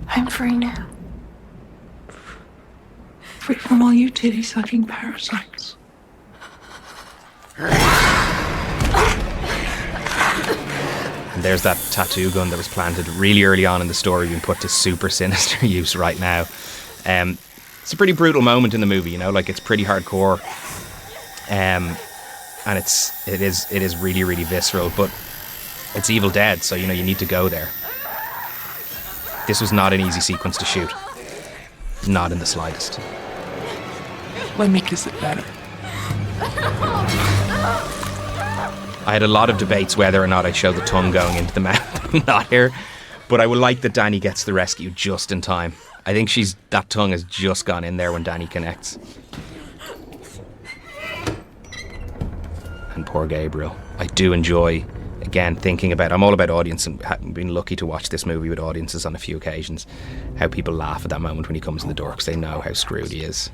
I'm free now. Free from all you titty-sucking parasites. And there's that tattoo gun that was planted really early on in the story being put to super sinister use right now. It's a pretty brutal moment in the movie, you know, like it's pretty hardcore. And it is really, really visceral, but it's Evil Dead, so you know you need to go there. This was not an easy sequence to shoot. Not in the slightest. Let me kiss it better. I had a lot of debates whether or not I'd show the tongue going into the mouth. Not here. But I would like that Danny gets the rescue just in time. I think that tongue has just gone in there when Danny connects. And poor Gabriel. I do enjoy, again, thinking about, I'm all about audience and been lucky to watch this movie with audiences on a few occasions, how people laugh at that moment when he comes in the door because they know how screwed he is.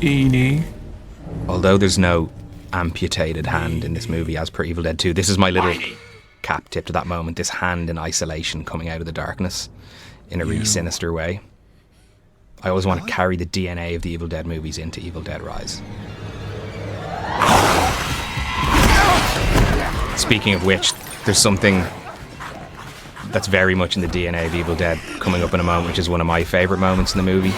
Edie. Although there's no amputated hand in this movie as per Evil Dead 2, this is my little cap tip to that moment, this hand in isolation coming out of the darkness in a really sinister way. I always want to carry the DNA of the Evil Dead movies into Evil Dead Rise. Speaking of which, there's something that's very much in the DNA of Evil Dead coming up in a moment, which is one of my favourite moments in the movie.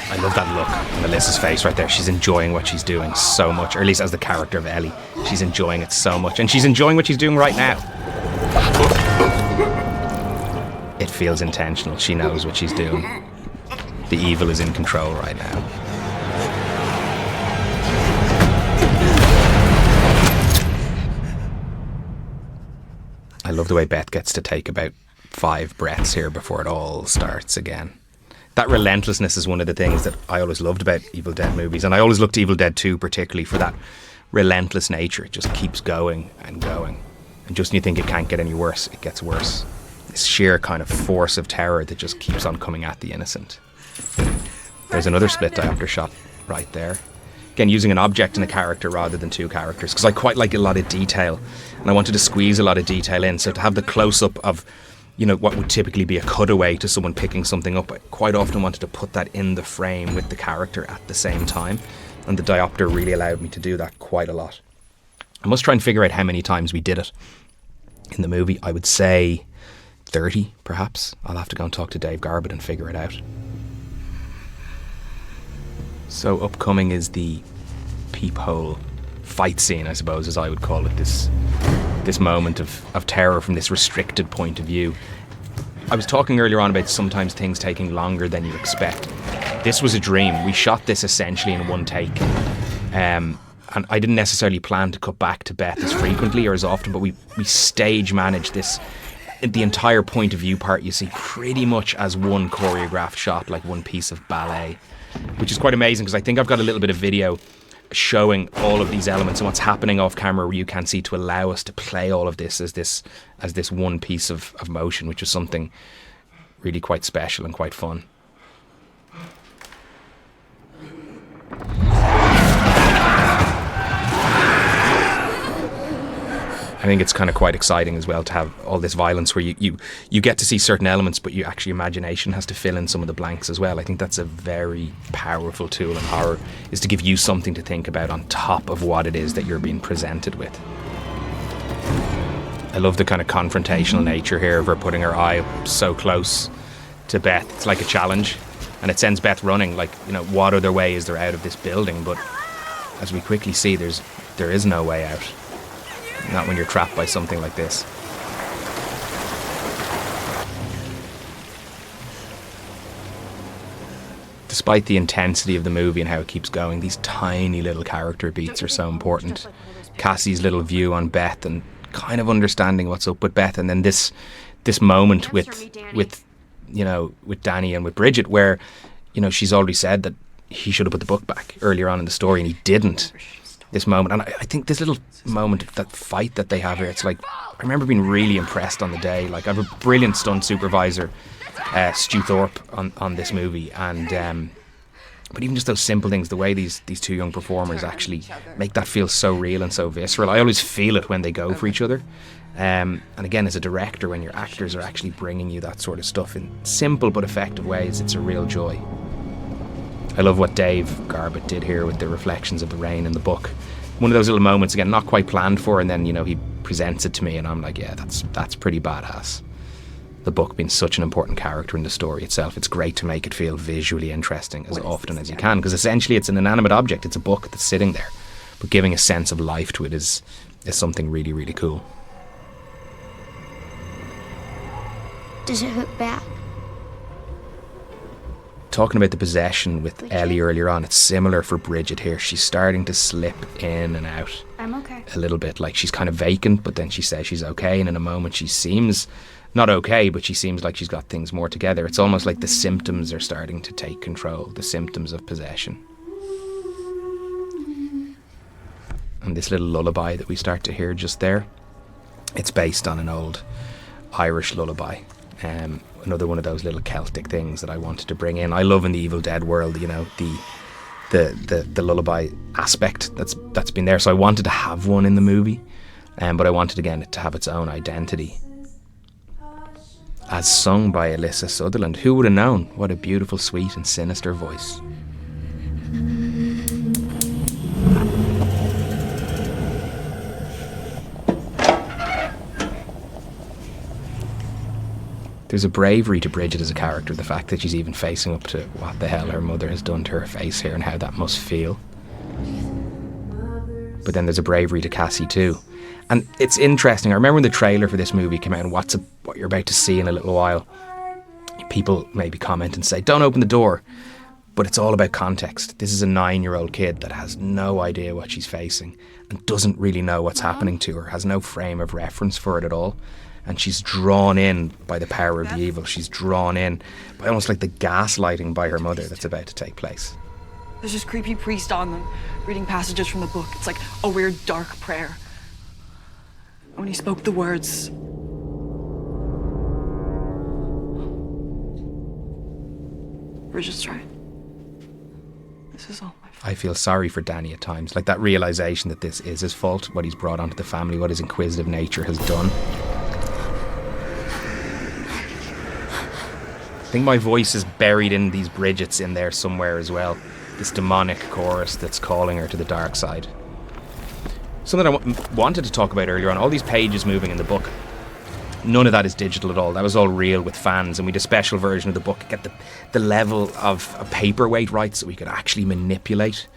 I love that look on Alyssa's face right there. She's enjoying what she's doing so much, or at least as the character of Ellie. She's enjoying it so much, and she's enjoying what she's doing right now. It feels intentional. She knows what she's doing. The evil is in control right now. I love the way Beth gets to take about 5 breaths here before it all starts again. That relentlessness is one of the things that I always loved about Evil Dead movies, and I always looked to Evil Dead 2 particularly for that relentless nature. It just keeps going and going, and just when you think it can't get any worse, it gets worse. This sheer kind of force of terror that just keeps on coming at the innocent. There's another split diopter shot right there. Again, using an object and a character rather than 2 characters, because I quite like a lot of detail, and I wanted to squeeze a lot of detail in. So to have the close-up of, you know, what would typically be a cutaway to someone picking something up, I quite often wanted to put that in the frame with the character at the same time, and the diopter really allowed me to do that quite a lot. I must try and figure out how many times we did it in the movie. I would say 30, perhaps. I'll have to go and talk to Dave Garbutt and figure it out. So upcoming is the peephole fight scene, I suppose, as I would call it, this moment of terror from this restricted point of view. I was talking earlier on about sometimes things taking longer than you expect. This was a dream. We shot this essentially in one take. And I didn't necessarily plan to cut back to Beth as frequently or as often, but we stage managed this. The entire point of view part you see pretty much as one choreographed shot, like one piece of ballet, which is quite amazing because I think I've got a little bit of video showing all of these elements and what's happening off camera where you can see, to allow us to play all of this as this one piece of motion, which is something really quite special and quite fun. I think it's kind of quite exciting as well to have all this violence where you get to see certain elements, but you actually, imagination has to fill in some of the blanks as well. I think that's a very powerful tool in horror, is to give you something to think about on top of what it is that you're being presented with. I love the kind of confrontational nature here of her putting her eye up so close to Beth. It's like a challenge, and it sends Beth running, like, you know, what other way is there out of this building? But as we quickly see, there is no way out. Not when you're trapped by something like this. Despite the intensity of the movie and how it keeps going, these tiny little character beats are so important. Cassie's little view on Beth and kind of understanding what's up with Beth, and then this moment with Danny and with Bridget, where, you know, she's already said that he should have put the book back earlier on in the story and he didn't. This moment, and I think this little moment, that fight that they have here, it's like, I remember being really impressed on the day. Like, I have a brilliant stunt supervisor, Stu Thorpe, on this movie, and but even just those simple things, the way these two young performers actually make that feel so real and so visceral. I always feel it when they go for each other. And again, as a director, when your actors are actually bringing you that sort of stuff in simple but effective ways, it's a real joy. I love what Dave Garbutt did here with the reflections of the rain in the book. One of those little moments, again, not quite planned for, and then, you know, he presents it to me and I'm like, yeah, that's pretty badass. The book being such an important character in the story itself, it's great to make it feel visually interesting as often as you can, because essentially it's an inanimate object. It's a book that's sitting there, but giving a sense of life to it is something really, really cool. Does it hook back? Talking about the possession with Ellie earlier on, it's similar for Bridget here. She's starting to slip in and out. I'm okay. A little bit, like she's kind of vacant, but then she says she's okay, and in a moment she seems not okay, but she seems like she's got things more together. It's almost like the symptoms are starting to take control, the symptoms of possession. And this little lullaby that we start to hear just there, it's based on an old Irish lullaby. Another one of those little Celtic things that I wanted to bring in. I love in the Evil Dead world, you know, the lullaby aspect that's been there. So I wanted to have one in the movie, but I wanted, again, it to have its own identity. As sung by Alyssa Sutherland. Who would have known? What a beautiful, sweet and sinister voice. There's a bravery to Bridget as a character, the fact that she's even facing up to what the hell her mother has done to her face here and how that must feel. But then there's a bravery to Cassie too. And it's interesting, I remember when the trailer for this movie came out, and what you're about to see in a little while, people maybe comment and say, don't open the door. But it's all about context. This is a 9-year-old kid that has no idea what she's facing and doesn't really know what's happening to her, has no frame of reference for it at all. And she's drawn in by the power of the evil. She's drawn in by almost like the gaslighting by her mother that's about to take place. There's this creepy priest on them, reading passages from the book. It's like a weird, dark prayer. When he spoke the words, Bridget's right. This is all my fault. I feel sorry for Danny at times. Like that realisation that this is his fault, what he's brought onto the family, what his inquisitive nature has done. I think my voice is buried in these Bridgets in there somewhere as well. This demonic chorus that's calling her to the dark side. Something I wanted to talk about earlier on, all these pages moving in the book, none of that is digital at all. That was all real with fans, and we did a special version of the book, get the level of a paperweight right, so we could actually manipulate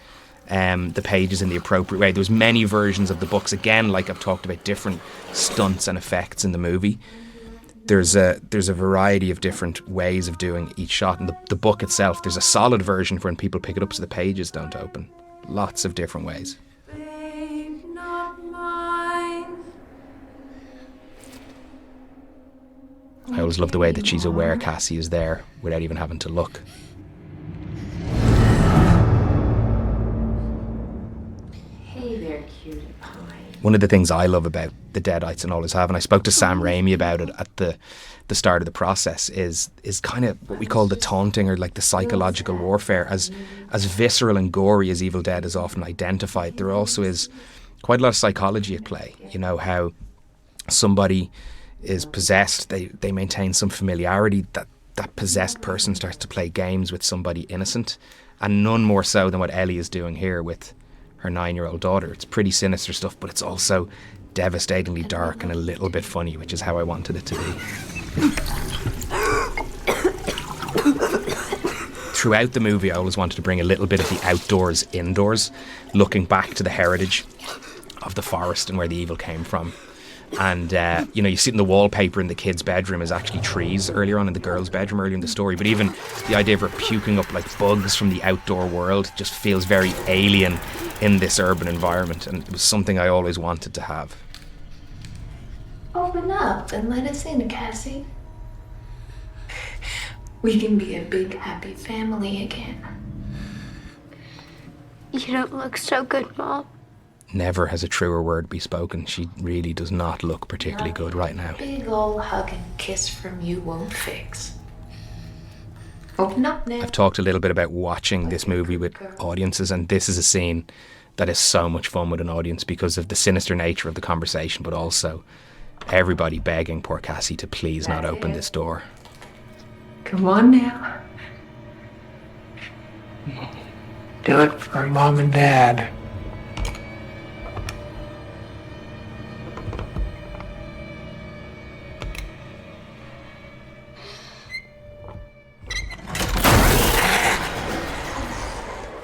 the pages in the appropriate way. There was many versions of the books, again, like I've talked about, different stunts and effects in the movie. There's a variety of different ways of doing each shot, and the book itself, there's a solid version for when people pick it up so the pages don't open. Lots of different ways. I always love the way that she's aware Cassie is there without even having to look. Hey there, cutie pie. One of the things I love about the Deadites and Always Have, and I spoke to Sam Raimi about it at the start of the process, is kind of what we call the taunting, or like the psychological warfare. As visceral and gory as Evil Dead is often identified, there also is quite a lot of psychology at play. You know, how somebody is possessed, they maintain some familiarity, that possessed person starts to play games with somebody innocent, and none more so than what Ellie is doing here with her 9-year-old daughter. It's pretty sinister stuff, but it's also devastatingly dark and a little bit funny, which is how I wanted it to be. throughout the movie, I always wanted to bring a little bit of the outdoors indoors, looking back to the heritage of the forest and where the evil came from. And, you see it in the wallpaper in the kid's bedroom is actually trees earlier on in the girl's bedroom earlier in the story. But even the idea of her puking up like bugs from the outdoor world just feels very alien in this urban environment. And it was something I always wanted to have. Open up and let us in, Cassie. We can be a big, happy family again. You don't look so good, Mom. Never has a truer word be spoken. She really does not look particularly good right now. Big ol' hug and kiss from you won't fix. Open up now. I've talked a little bit about watching this movie with audiences, and this is a scene that is so much fun with an audience because of the sinister nature of the conversation, but also everybody begging poor Cassie to please not open this door. Come on now. Do it for Mom and Dad.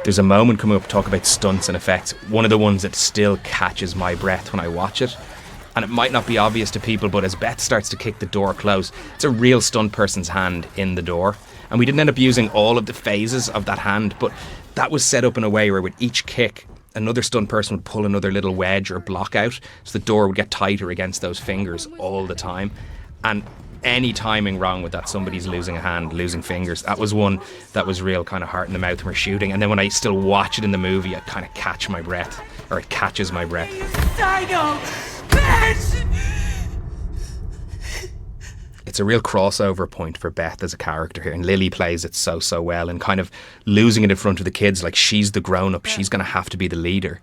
There's a moment coming up, talk about stunts and effects. One of the ones that still catches my breath when I watch it. And it might not be obvious to people, but as Beth starts to kick the door closed, it's a real stunt person's hand in the door. And we didn't end up using all of the phases of that hand, but that was set up in a way where with each kick, another stunt person would pull another little wedge or block out, so the door would get tighter against those fingers all the time. And any timing wrong with that, somebody's losing a hand, losing fingers. That was one that was real kind of heart in the mouth when we're shooting. And then when I still watch it in the movie, I kind of catch my breath, or it catches my breath. Psycho! Bitch! It's a real crossover point for Beth as a character here, and Lily plays it so well, and kind of losing it in front of the kids, like she's the grown-up, she's going to have to be the leader,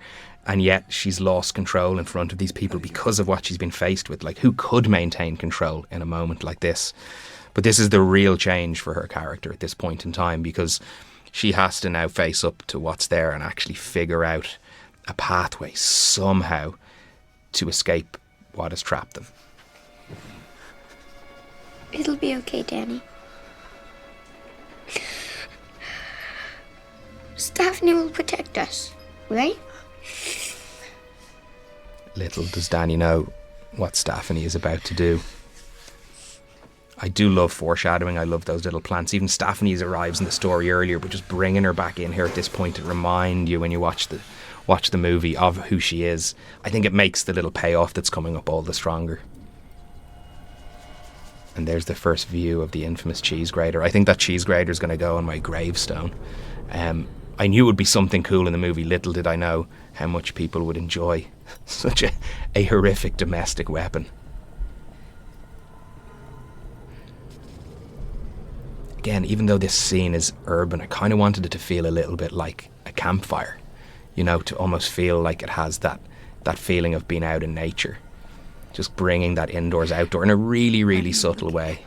and yet she's lost control in front of these people because of what she's been faced with. Like, who could maintain control in a moment like this? But this is the real change for her character at this point in time, because she has to now face up to what's there and actually figure out a pathway somehow to escape what has trapped them. It'll be okay, Danny. Stephanie will protect us, right? Little does Danny know what Stephanie is about to do. I do love foreshadowing. I love those little plants. Even Stephanie arrives in the story earlier, but just bringing her back in here at this point to remind you when you watch the movie of who she is. I think it makes the little payoff that's coming up all the stronger. And there's the first view of the infamous cheese grater. I think that cheese grater is going to go on my gravestone. I knew it would be something cool in the movie. Little did I know how much people would enjoy such a horrific domestic weapon. Again, even though this scene is urban, I kind of wanted it to feel a little bit like a campfire. To almost feel like it has that feeling of being out in nature. Just bringing that indoors, outdoor in a really, really subtle way.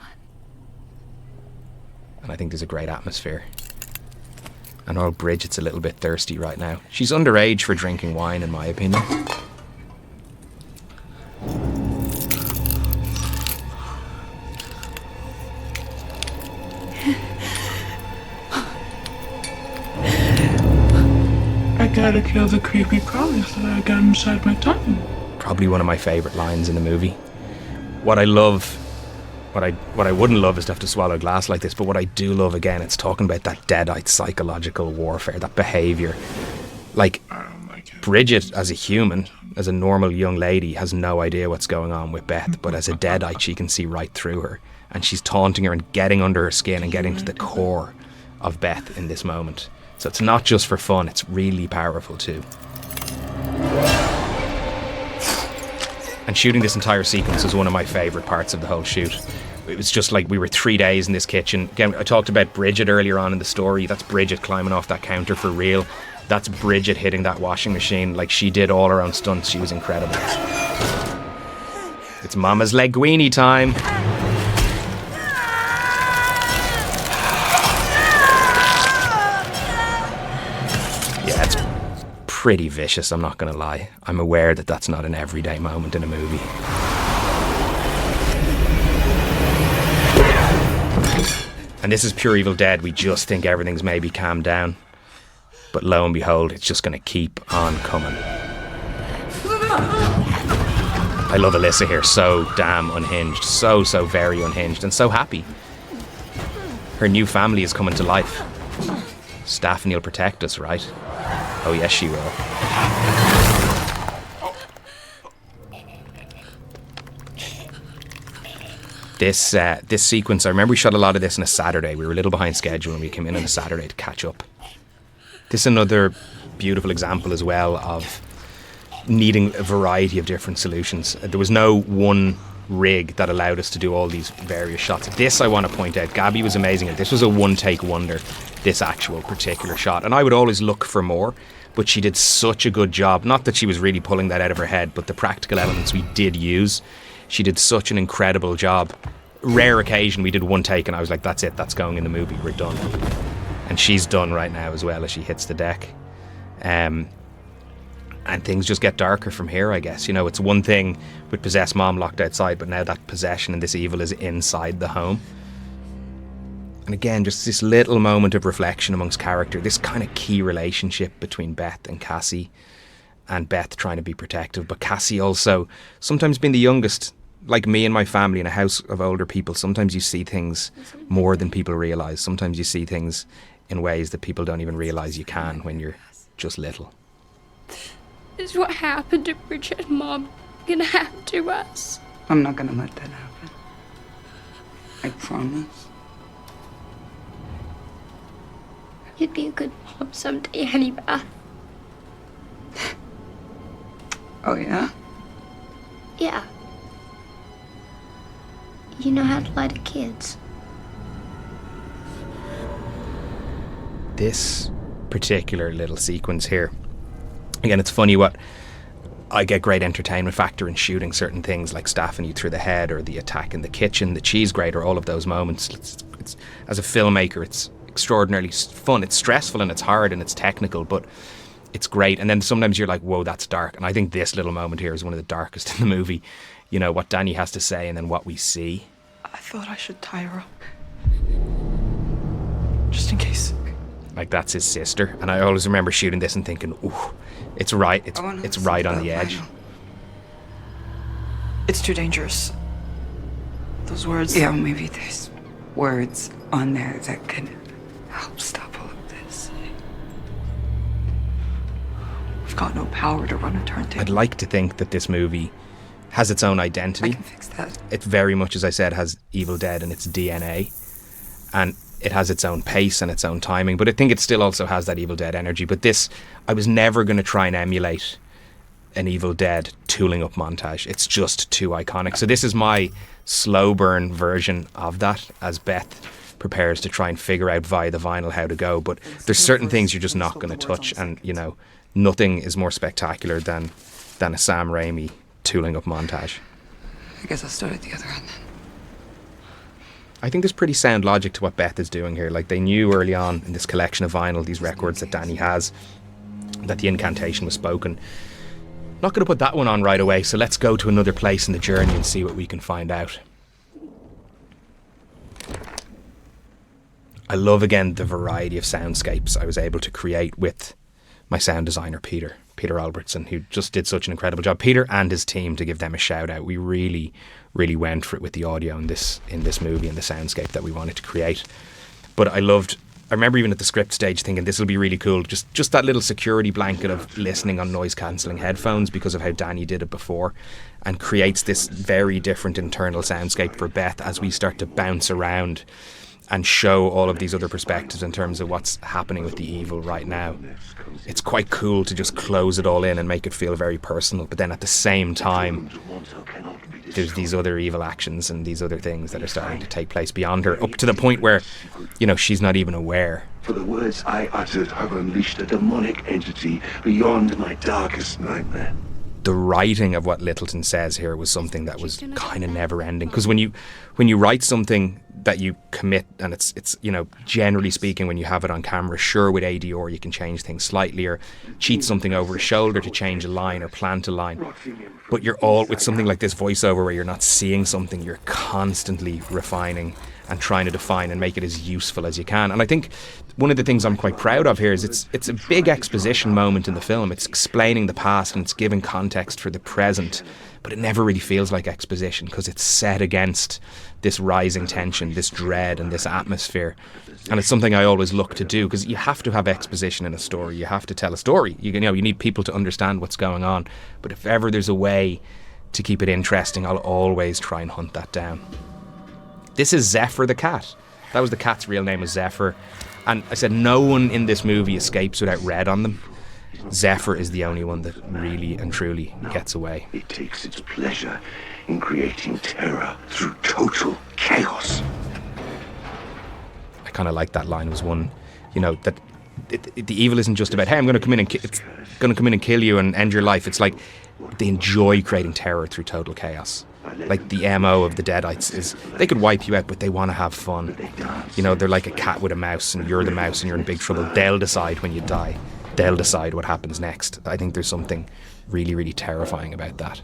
And I think there's a great atmosphere. And old Bridget's a little bit thirsty right now. She's underage for drinking wine, in my opinion. I gotta kill the creepy crawlies that I got inside my tummy. Probably one of my favourite lines in the movie. What I love, what I wouldn't love is to have to swallow glass like this, but what I do love, again, it's talking about that deadite psychological warfare, that behaviour. Like, Bridget, as a human, as a normal young lady, has no idea what's going on with Beth, but as a deadite, she can see right through her. And she's taunting her and getting under her skin and getting to the core of Beth in this moment. So it's not just for fun, it's really powerful too. And shooting this entire sequence was one of my favourite parts of the whole shoot. It was just like we were 3 days in this kitchen. Again, I talked about Bridget earlier on in the story. That's Bridget climbing off that counter for real. That's Bridget hitting that washing machine. Like, she did all her own stunts. She was incredible. It's Mama's Linguini time. Yeah, it's pretty vicious, I'm not going to lie. I'm aware that that's not an everyday moment in a movie. And this is pure Evil Dead. We just think everything's maybe calmed down. But lo and behold, it's just going to keep on coming. I love Alyssa here. So damn unhinged. So very unhinged. And so happy. Her new family is coming to life. Stephanie will protect us, right? Oh yes, she will. This sequence, I remember we shot a lot of this on a Saturday. We were a little behind schedule and we came in on a Saturday to catch up. This is another beautiful example as well of needing a variety of different solutions. There was no one rig that allowed us to do all these various shots. This, I want to point out, Gabby was amazing at. This was a one-take wonder, this actual particular shot. And I would always look for more, but she did such a good job. Not that she was really pulling that out of her head, but the practical elements we did use, she did such an incredible job. Rare occasion we did one take and I was like, that's it, that's going in the movie, we're done. And she's done right now as well as she hits the deck. And things just get darker from here, I guess. You know, it's one thing with possessed mom locked outside, but now that possession and this evil is inside the home. And again, just this little moment of reflection amongst character, this kind of key relationship between Beth and Cassie, and Beth trying to be protective, but Cassie also, sometimes being the youngest, like me and my family in a house of older people, sometimes you see things more than people realise. Sometimes you see things in ways that people don't even realise you can when you're just little. This is what happened to Bridget and Mom gonna happen to us. I'm not gonna let that happen. I promise. You'd be a good mom someday, Honeybeth. Oh, yeah? Yeah. You know how to lie to kids. This particular little sequence here, again, it's funny what I get great entertainment factor in shooting certain things like staffing you through the head or the attack in the kitchen, the cheese grater, all of those moments. It's as a filmmaker, it's extraordinarily fun. It's stressful and it's hard and it's technical, but it's great. And then sometimes you're like, whoa, that's dark. And I think this little moment here is one of the darkest in the movie. You know, what Danny has to say and then what we see. I thought I should tie her up. Just in case. Like, that's his sister. And I always remember shooting this and thinking, ooh, it's right. It's right on the edge. It's too dangerous. Those words. Yeah, maybe there's words on there that can help stop all of this. We've got no power to run a turntable. I'd like to think that this movie has its own identity. I can fix that. It very much, as I said, has Evil Dead in its DNA. And it has its own pace and its own timing. But I think it still also has that Evil Dead energy. But this, I was never going to try and emulate an Evil Dead tooling up montage. It's just too iconic. So this is my slow burn version of that as Beth prepares to try and figure out via the vinyl how to go. But there's certain things you're just not going to touch. And, you know, nothing is more spectacular than a Sam Raimi tooling up montage. I guess I'll start at the other end then. I think there's pretty sound logic to what Beth is doing here. Like, they knew early on in this collection of vinyl, these records that Danny has, that the incantation was spoken. Not going to put that one on right away, so let's go to another place in the journey and see what we can find out. I love, again, the variety of soundscapes I was able to create with my sound designer, Peter Albertson, who just did such an incredible job. Peter and his team, to give them a shout out. We really went for it with the audio in this movie and the soundscape that we wanted to create. But I remember even at the script stage thinking this will be really cool. Just that little security blanket of listening on noise cancelling headphones because of how Danny did it before, and creates this very different internal soundscape for Beth as we start to bounce around and show all of these other perspectives in terms of what's happening with the evil right now. It's quite cool to just close it all in and make it feel very personal, but then at the same time there's these other evil actions and these other things that are starting to take place beyond her, up to the point where, you know, she's not even aware. For the words I uttered have unleashed a demonic entity beyond my darkest nightmare. The writing of what Littleton says here was something that was kind of never ending, because when you write something that you commit, and it's you know, generally speaking, when you have it on camera, sure, with ADR you can change things slightly or cheat something over a shoulder to change a line or plant a line, but you're all with something like this voiceover where you're not seeing something, you're constantly refining and trying to define and make it as useful as you can. And I think one of the things I'm quite proud of here is it's a big exposition moment in the film. It's explaining the past and it's giving context for the present, but it never really feels like exposition because it's set against this rising tension, this dread and this atmosphere. And it's something I always look to do because you have to have exposition in a story. You have to tell a story. You need people to understand what's going on. But if ever there's a way to keep it interesting, I'll always try and hunt that down. This is Zephyr the cat. That was the cat's real name, was Zephyr. And I said no one in this movie escapes without red on them. Zephyr is the only one that really and truly gets away. It takes its pleasure in creating terror through total chaos. I kind of like that line. Was one, that the evil isn't just about, hey, I'm going to come in and kill you and end your life. It's like they enjoy creating terror through total chaos. Like the MO of the Deadites is they could wipe you out, but they want to have fun. They're like a cat with a mouse, and you're the mouse and you're in big trouble. They'll decide when you die. They'll decide what happens next. I think there's something really, really terrifying about that.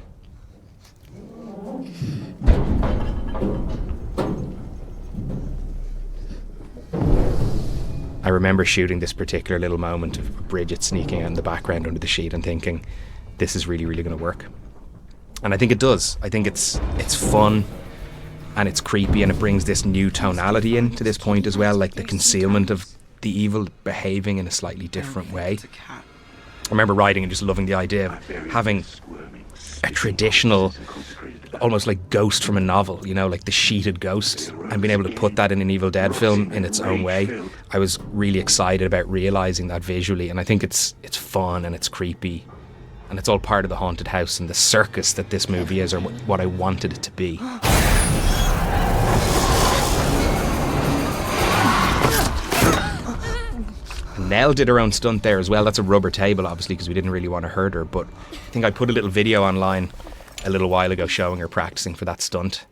I remember shooting this particular little moment of Bridget sneaking out in the background under the sheet and thinking, this is really, really going to work. And I think it does. I think it's fun and it's creepy and it brings this new tonality in to this point as well, like the concealment of the evil behaving in a slightly different way. I remember writing and just loving the idea of having a traditional, almost like ghost from a novel, like the sheeted ghost, and being able to put that in an Evil Dead film in its own way. I was really excited about realising that visually, and I think it's fun and it's creepy. And it's all part of the haunted house and the circus that this movie is, or what I wanted it to be. Nell did her own stunt there as well. That's a rubber table, obviously, because we didn't really want to hurt her. But I think I put a little video online a little while ago showing her practicing for that stunt.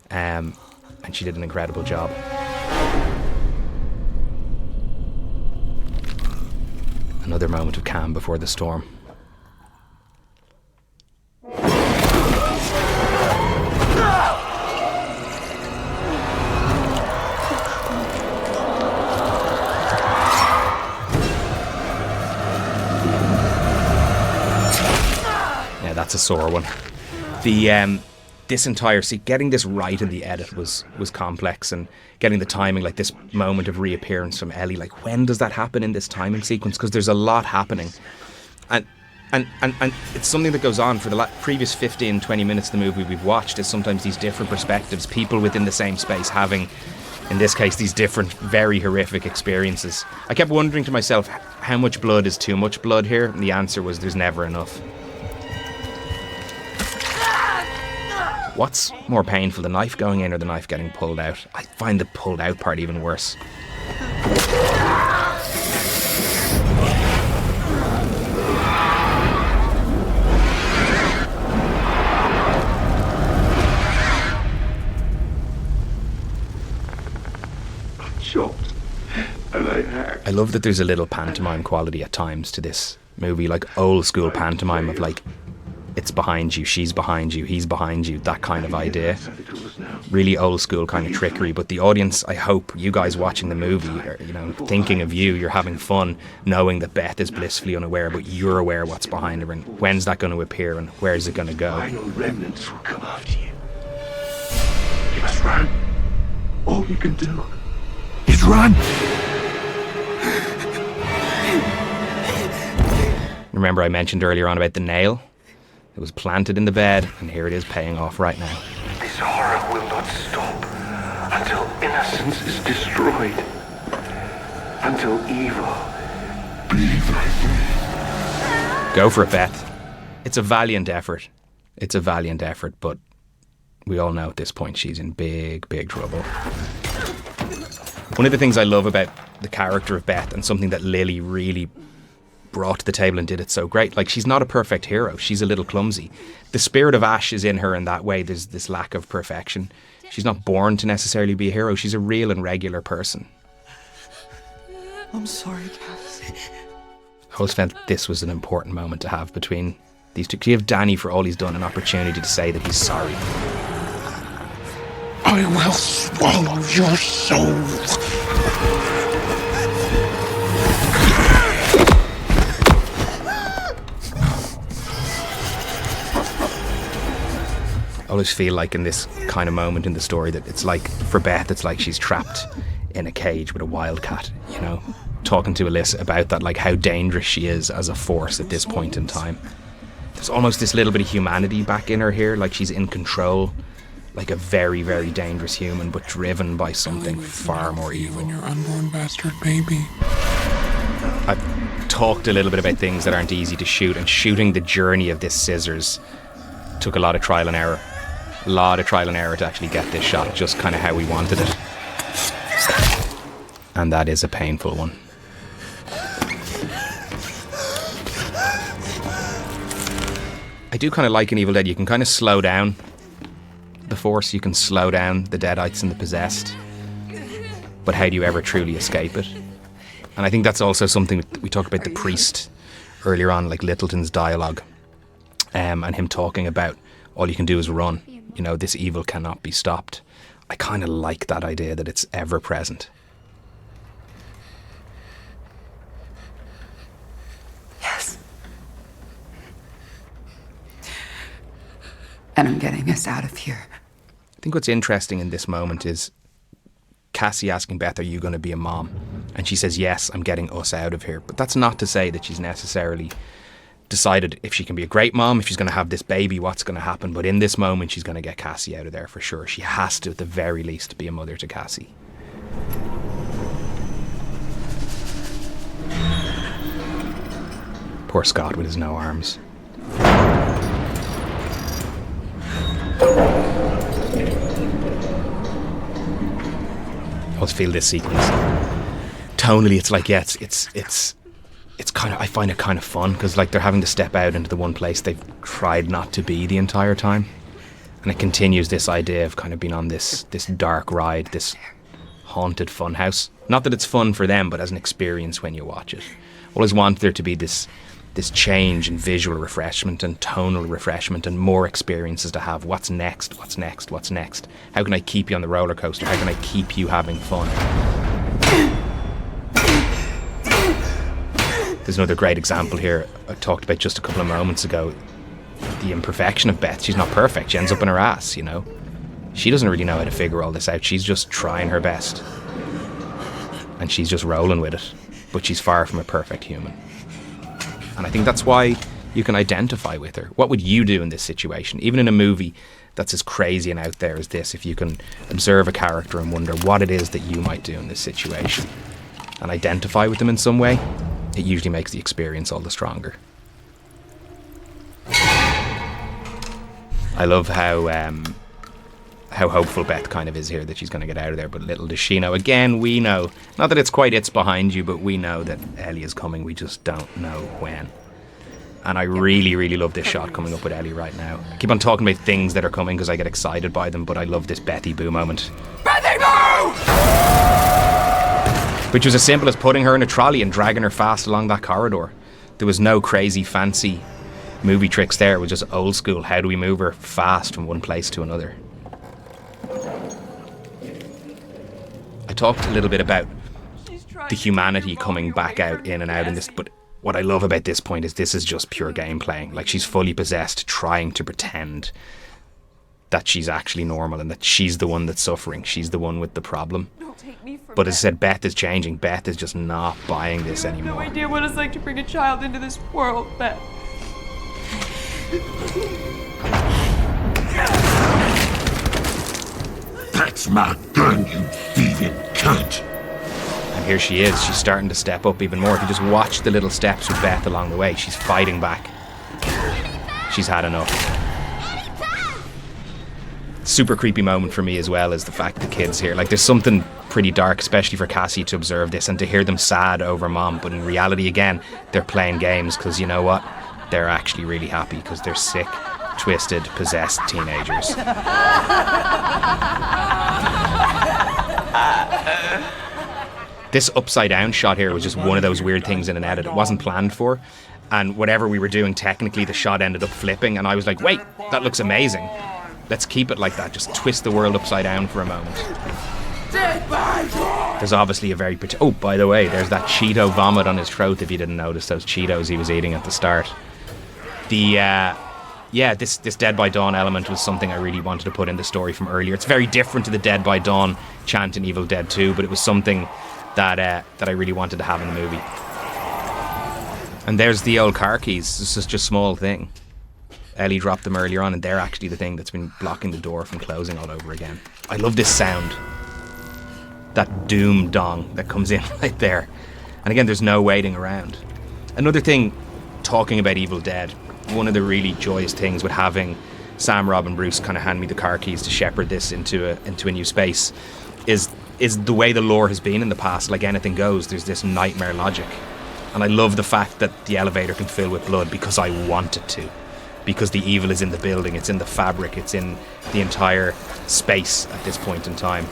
And she did an incredible job. Another moment of calm before the storm. That's a sore one. This entire scene, getting this right in the edit was complex, and getting the timing, like this moment of reappearance from Ellie, like when does that happen in this timing sequence? Because there's a lot happening, and it's something that goes on for the previous 15-20 minutes of the movie we've watched. Is sometimes these different perspectives, people within the same space having, in this case, these different, very horrific experiences. I kept wondering to myself, how much blood is too much blood here? And the answer was, there's never enough. What's more painful, the knife going in or the knife getting pulled out? I find the pulled out part even worse. Chopped and I hacked. I love that there's a little pantomime quality at times to this movie, like old school pantomime of like, it's behind you, she's behind you, he's behind you, that kind of idea. Really old school kind of trickery, but the audience, I hope you guys watching the movie are, thinking of you're having fun, knowing that Beth is blissfully unaware, but you're aware what's behind her and when's that going to appear and where's it going to go. I know remnants will come after you. You must run. All you can do is run. Remember I mentioned earlier on about the nail? It was planted in the bed, and here it is paying off right now. This horror will not stop until innocence is destroyed. Until evil. Go for it, Beth. It's a valiant effort. It's a valiant effort, but we all know at this point she's in big, big trouble. One of the things I love about the character of Beth, and something that Lily really brought to the table and did it so great, like she's not a perfect hero, she's a little clumsy. The spirit of Ash is in her in that way. There's this lack of perfection. She's not born to necessarily be a hero, she's a real and regular person. I'm sorry, Cass. I always felt this was an important moment to have between these two. Give Danny, for all he's done, an opportunity to say that he's sorry. I will swallow your soul. I always feel like in this kind of moment in the story that it's like, for Beth, it's like she's trapped in a cage with a wildcat, you know, talking to Alyssa about that, like how dangerous she is as a force at this point in time. There's almost this little bit of humanity back in her here, like she's in control, like a very, very dangerous human, but driven by something far more evil. Your unborn bastard baby. I've talked a little bit about things that aren't easy to shoot, and shooting the journey of this scissors took a lot of trial and error. A lot of trial and error to actually get this shot just kind of how we wanted it. And that is a painful one. I do kind of like in Evil Dead, you can kind of slow down the Force, you can slow down the Deadites and the Possessed. But how do you ever truly escape it? And I think that's also something we talked about the priest earlier on, like Littleton's dialogue, and him talking about all you can do is run. You know, this evil cannot be stopped. I kind of like that idea that it's ever present. Yes. And I'm getting us out of here. I think what's interesting in this moment is Cassie asking Beth, are you going to be a mom? And she says, yes, I'm getting us out of here. But that's not to say that she's necessarily decided if she can be a great mom, if she's going to have this baby, what's going to happen. But in this moment, she's going to get Cassie out of there for sure. She has to, at the very least, be a mother to Cassie. Poor Scott with his no arms. I always feel this sequence. Tonally, it's like, yeah, it's kind of, I find it kind of fun because like they're having to step out into the one place they've tried not to be the entire time, and it continues this idea of kind of being on this dark ride, this haunted fun house. Not that it's fun for them, but as an experience when you watch it. Always want there to be this change in visual refreshment and tonal refreshment and more experiences to have. What's next? What's next? What's next? How can I keep you on the roller coaster? How can I keep you having fun? There's another great example here I talked about just a couple of moments ago. The imperfection of Beth. She's not perfect. She ends up in her ass, you know. She doesn't really know how to figure all this out. She's just trying her best. And she's just rolling with it. But she's far from a perfect human. And I think that's why you can identify with her. What would you do in this situation? Even in a movie that's as crazy and out there as this, if you can observe a character and wonder what it is that you might do in this situation and identify with them in some way, it usually makes the experience all the stronger. I love how hopeful Beth kind of is here that she's going to get out of there, but little does she know. Again, we know, not that it's quite it's behind you, but we know that Ellie is coming. We just don't know when. And I really, really love this shot coming up with Ellie right now. I keep on talking about things that are coming because I get excited by them, but I love this Betty Boo moment. Betty Boo! Which was as simple as putting her in a trolley and dragging her fast along that corridor. There was no crazy fancy movie tricks there. It was just old school. How do we move her fast from one place to another? I talked a little bit about the humanity coming back out in and out in this, but what I love about this point is this is just pure game playing. Like, she's fully possessed, trying to pretend that she's actually normal and that she's the one that's suffering. She's the one with the problem. But as I said, Beth is changing. Beth is just not buying this anymore. No idea what it's like to bring a child into this world, Beth. That's my gun, you thieving cunt. And here she is. She's starting to step up even more. If you just watch the little steps with Beth along the way, she's fighting back. She's had enough. Super creepy moment for me as well is the fact the kids here. Like, there's something pretty dark, especially for Cassie, to observe this and to hear them sad over mom. But in reality, again, they're playing games because you know what? They're actually really happy because they're sick, twisted, possessed teenagers. This upside down shot here was just one of those weird things in an edit. It wasn't planned for. And whatever we were doing, technically the shot ended up flipping. And I was like, wait, that looks amazing. let's keep it like that. Just twist the world upside down for a moment. There's obviously a very... Oh, by the way, there's that Cheeto vomit on his throat, if you didn't notice those Cheetos he was eating at the start. This Dead by Dawn element was something I really wanted to put in the story from earlier. It's very different to the Dead by Dawn chant in Evil Dead 2, but it was something that I really wanted to have in the movie. And there's the old car keys. This is just a small thing. Ellie dropped them earlier on, and they're actually the thing that's been blocking the door from closing all over again. I love this sound. That doom dong that comes in right there. And again, there's no waiting around. Another thing, talking about Evil Dead, one of the really joyous things with having Sam, Rob and Bruce kind of hand me the car keys to shepherd this into a new space is the way the lore has been in the past. Like anything goes, there's this nightmare logic. And I love the fact that the elevator can fill with blood because I want it to. Because the evil is in the building, it's in the fabric, it's in the entire space at this point in time.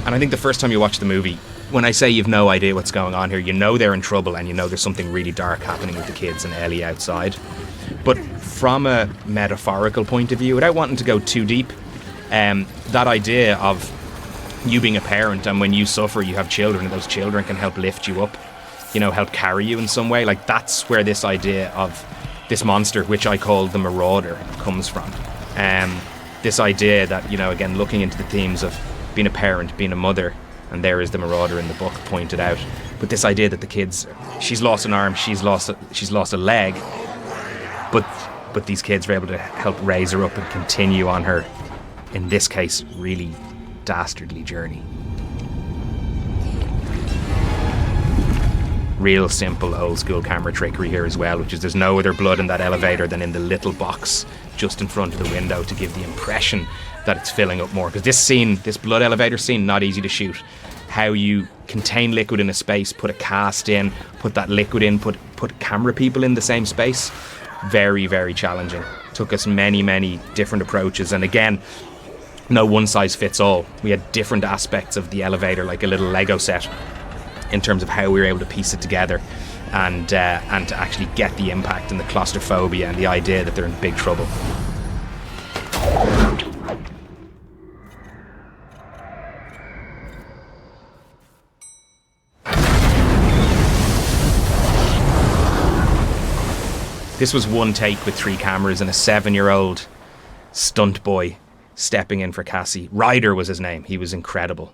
And I think the first time you watch the movie, when I say you've no idea what's going on here, you know they're in trouble and you know there's something really dark happening with the kids and Ellie outside. But from a metaphorical point of view, without wanting to go too deep, that idea of you being a parent, and when you suffer you have children, and those children can help lift you up, help carry you in some way, like that's where this idea of this monster, which I call the Marauder, comes from. This idea that, again, looking into the themes of being a parent, being a mother, and there is the Marauder in the book pointed out, but this idea that the kids, she's lost an arm, she's lost a leg, but these kids are able to help raise her up and continue on her, in this case, really dastardly journey. Real simple old school camera trickery here as well, which is there's no other blood in that elevator than in the little box just in front of the window to give the impression that it's filling up more. Because this blood elevator scene, not easy to shoot. How you contain liquid in a space, put a cast in, put that liquid in, put camera people in the same space, very, very challenging. Took us many, many different approaches, and again, no one size fits all. We had different aspects of the elevator, like a little Lego set, in terms of how we were able to piece it together and to actually get the impact and the claustrophobia and the idea that they're in big trouble. This was one take with 3 cameras and a 7-year-old stunt boy stepping in for Cassie. Ryder was his name. He was incredible.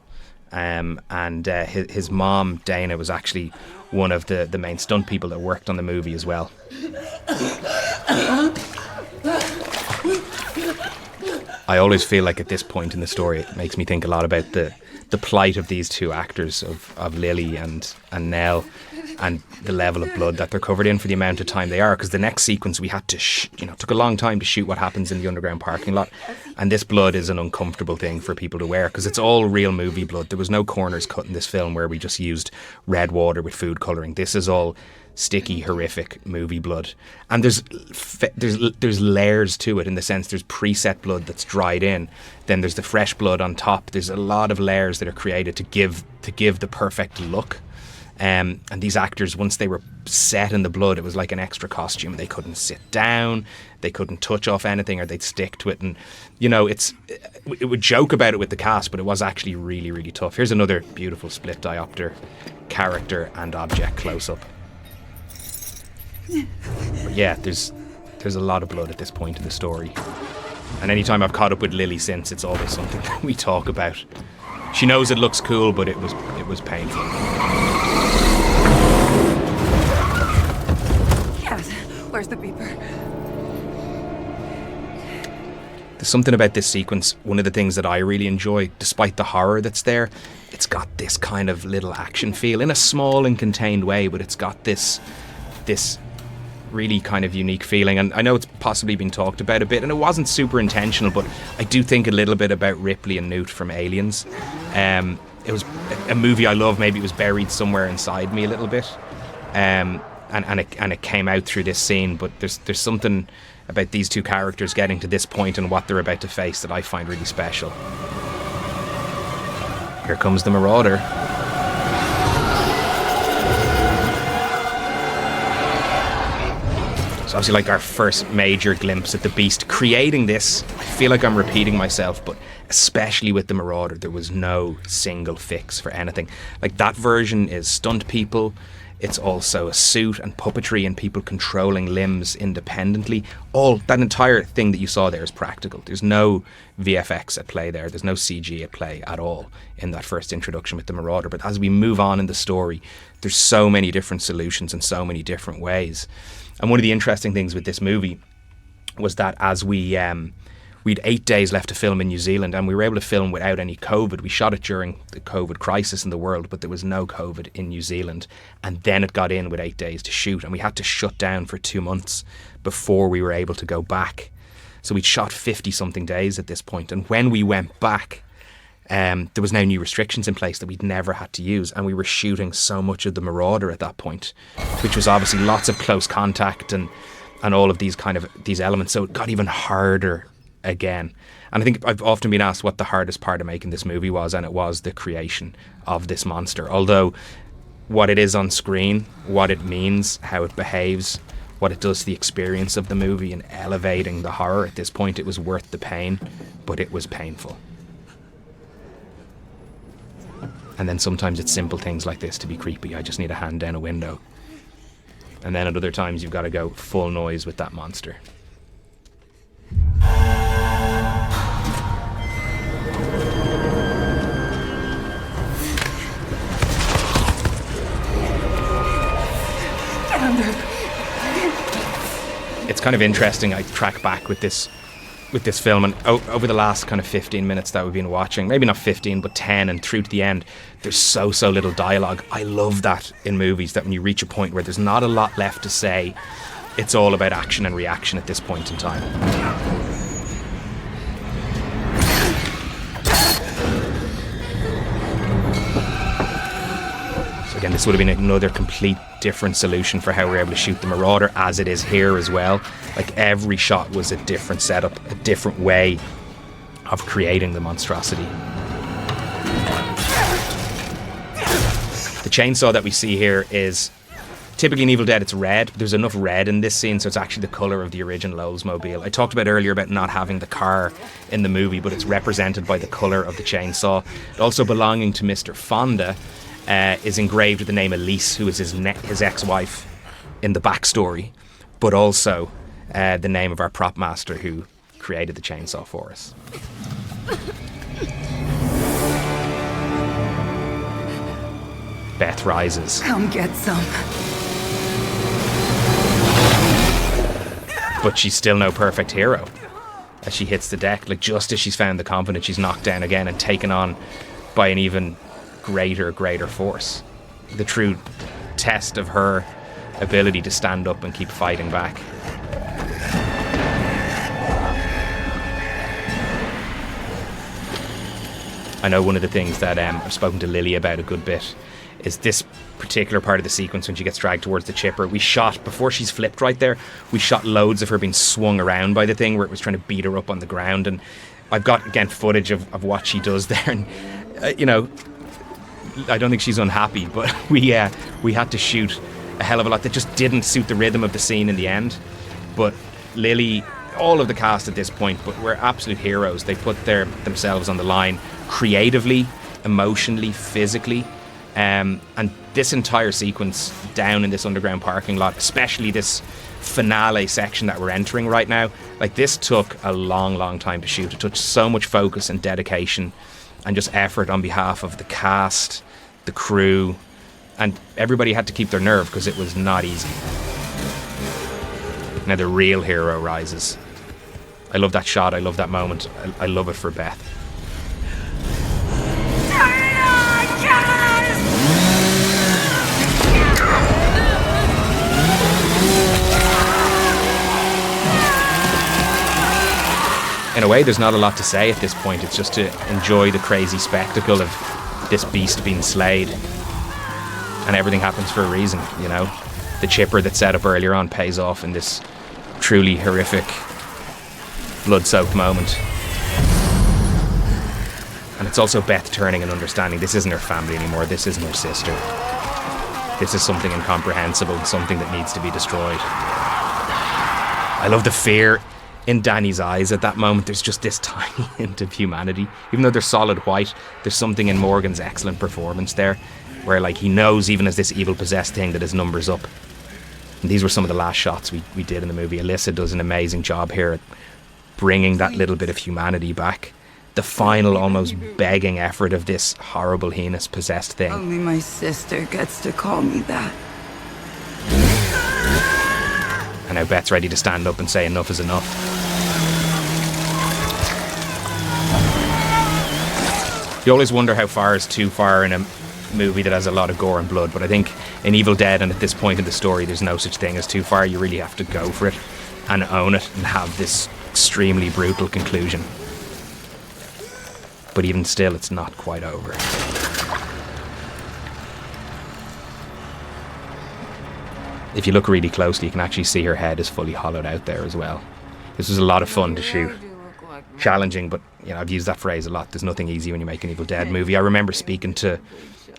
His mom, Dana, was actually one of the main stunt people that worked on the movie as well. I always feel like at this point in the story it makes me think a lot about the plight of these 2 actors, of Lily and Nell, and the level of blood that they're covered in for the amount of time they are, because the next sequence we had to took a long time to shoot what happens in the underground parking lot, and this blood is an uncomfortable thing for people to wear because it's all real movie blood. There was no corners cut in this film where we just used red water with food colouring. This is all sticky, horrific movie blood, and there's layers to it, in the sense there's preset blood that's dried in, then there's the fresh blood on top. There's a lot of layers that are created to give the perfect look. And these actors, once they were set in the blood, it was like an extra costume. They couldn't sit down, they couldn't touch off anything, or they'd stick to it. And it would joke about it with the cast, but it was actually really, really tough. Here's another beautiful split diopter character and object close up. But yeah, there's a lot of blood at this point in the story. And anytime I've caught up with Lily since, it's always something that we talk about. She knows it looks cool, but it was painful. Yes, where's the beeper? There's something about this sequence, one of the things that I really enjoy, despite the horror that's there, it's got this kind of little action feel in a small and contained way, but it's got this really kind of unique feeling. And I know it's possibly been talked about a bit, and it wasn't super intentional, but I do think a little bit about Ripley and Newt from Aliens. It was a movie I love. Maybe it was buried somewhere inside me a little bit, and it came out through this scene. But there's something about these 2 characters getting to this point and what they're about to face that I find really special. Here comes the Marauder. It's obviously like our first major glimpse at the Beast. Creating this, I feel like I'm repeating myself, but especially with the Marauder, there was no single fix for anything. Like, that version is stunt people. It's also a suit and puppetry and people controlling limbs independently. All that entire thing that you saw there is practical. There's no VFX at play there. There's no CG at play at all in that first introduction with the Marauder. But as we move on in the story, there's so many different solutions in so many different ways. And one of the interesting things with this movie was that as we'd 8 days left to film in New Zealand, and we were able to film without any COVID. We shot it during the COVID crisis in the world, but there was no COVID in New Zealand. And then it got in with 8 days to shoot, and we had to shut down for 2 months before we were able to go back. So we'd shot 50-something days at this point. And when we went back, there was now new restrictions in place that we'd never had to use, and we were shooting so much of the Marauder at that point, which was obviously lots of close contact and all of these elements. So it got even harder again. And I think I've often been asked what the hardest part of making this movie was, and it was the creation of this monster. Although what it is on screen, what it means, how it behaves, what it does to the experience of the movie and elevating the horror at this point, it was worth the pain, but it was painful. And then sometimes it's simple things like this to be creepy. I just need a hand down a window. And then at other times you've got to go full noise with that monster. It's kind of interesting. I track back with this film, and over the last kind of 15 minutes that we've been watching, maybe not 15 but 10 and through to the end, there's so little dialogue. I love that in movies, that when you reach a point where there's not a lot left to say, it's all about action and reaction at this point in time. So again, this would have been another complete different solution for how we were able to shoot the Marauder, as it is here as well. Like, every shot was a different setup, a different way of creating the monstrosity. The chainsaw that we see here is typically in Evil Dead, it's red. There's enough red in this scene, so it's actually the colour of the original Oldsmobile. I talked about earlier about not having the car in the movie, but it's represented by the colour of the chainsaw. It also belonging to Mr. Fonda is engraved with the name Elise, who is his ex-wife in the backstory, but also the name of our prop master who created the chainsaw for us. Beth rises. Come get some. But she's still no perfect hero. As she hits the deck, like, just as she's found the confidence, she's knocked down again and taken on by an even greater force. The true test of her ability to stand up and keep fighting back. I know one of the things that I've spoken to Lily about a good bit is this particular part of the sequence when she gets dragged towards the chipper. We shot, before she's flipped right there, we shot loads of her being swung around by the thing where it was trying to beat her up on the ground, and I've got, again, footage of what she does there, and I don't think she's unhappy, but we had to shoot a hell of a lot that just didn't suit the rhythm of the scene in the end. But Lily, all of the cast at this point, but we're absolute heroes. They put themselves on the line creatively, emotionally, physically, and this entire sequence down in this underground parking lot, especially this finale section that we're entering right now, like, this took a long time to shoot. It took so much focus and dedication and just effort on behalf of the cast, the crew, and everybody had to keep their nerve because it was not easy. Now the real hero rises. I love that shot, I love that moment, I love it for Beth. In a way, there's not a lot to say at this point. It's just to enjoy the crazy spectacle of this beast being slayed. And everything happens for a reason, you know. The chipper that's set up earlier on pays off in this truly horrific, blood-soaked moment. And it's also Beth turning and understanding this isn't her family anymore, this isn't her sister. This is something incomprehensible, something that needs to be destroyed. I love the fear in Danny's eyes at that moment. There's just this tiny hint of humanity. Even though they're solid white, there's something in Morgan's excellent performance there, where like he knows, even as this evil possessed thing, that his number's up. And these were some of the last shots we did in the movie. Alyssa does an amazing job here at bringing that little bit of humanity back. The final, almost begging effort of this horrible, heinous, possessed thing. Only my sister gets to call me that. And now Beth's ready to stand up and say enough is enough. You always wonder how far is too far in a movie that has a lot of gore and blood, but I think in Evil Dead, and at this point in the story, there's no such thing as too far. You really have to go for it and own it and have this extremely brutal conclusion. But even still, it's not quite over. If you look really closely, you can actually see her head is fully hollowed out there as well. This was a lot of fun to shoot. Challenging, but you know, I've used that phrase a lot. There's nothing easy when you make an Evil Dead movie. I remember speaking to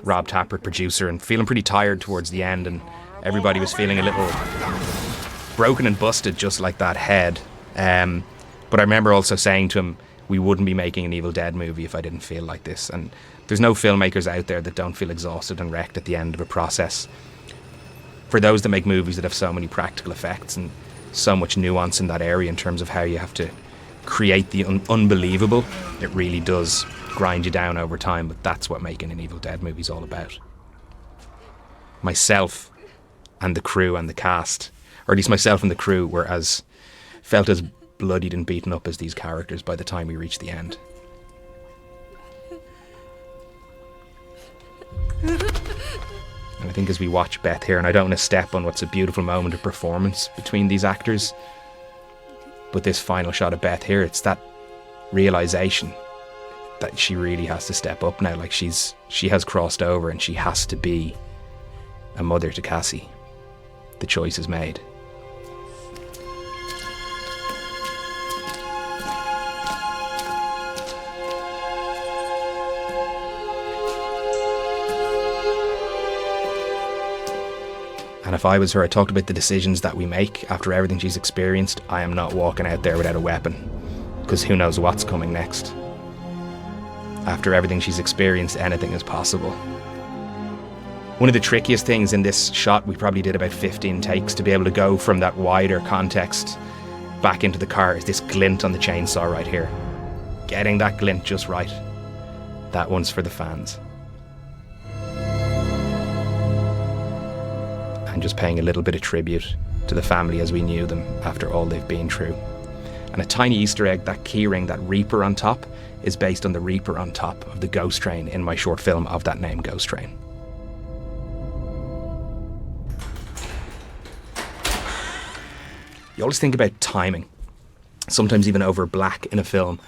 Rob Tappert, producer, and feeling pretty tired towards the end, and everybody was feeling a little broken and busted, just like that head. But I remember also saying to him, we wouldn't be making an Evil Dead movie if I didn't feel like this. And there's no filmmakers out there that don't feel exhausted and wrecked at the end of a process. For those that make movies that have so many practical effects and so much nuance in that area in terms of how you have to create the unbelievable, it really does grind you down over time. But that's what making an Evil Dead movie is all about. Myself and the crew and the cast, or at least myself and the crew, felt as bloodied and beaten up as these characters by the time we reached the end. And I think as we watch Beth here, and I don't want to step on what's a beautiful moment of performance between these actors, but this final shot of Beth here, it's that realization that she really has to step up now. Like she has crossed over and she has to be a mother to Cassie. The choice is made. And if I was her, I talked about the decisions that we make after everything she's experienced. I am not walking out there without a weapon, because who knows what's coming next. After everything she's experienced, anything is possible. One of the trickiest things in this shot, we probably did about 15 takes to be able to go from that wider context back into the car, is this glint on the chainsaw right here. Getting that glint just right. That one's for the fans. And just paying a little bit of tribute to the family as we knew them after all they've been through. And a tiny Easter egg, that keyring, that Reaper on top, is based on the Reaper on top of the Ghost Train in my short film of that name, Ghost Train. You always think about timing, sometimes even over black in a film.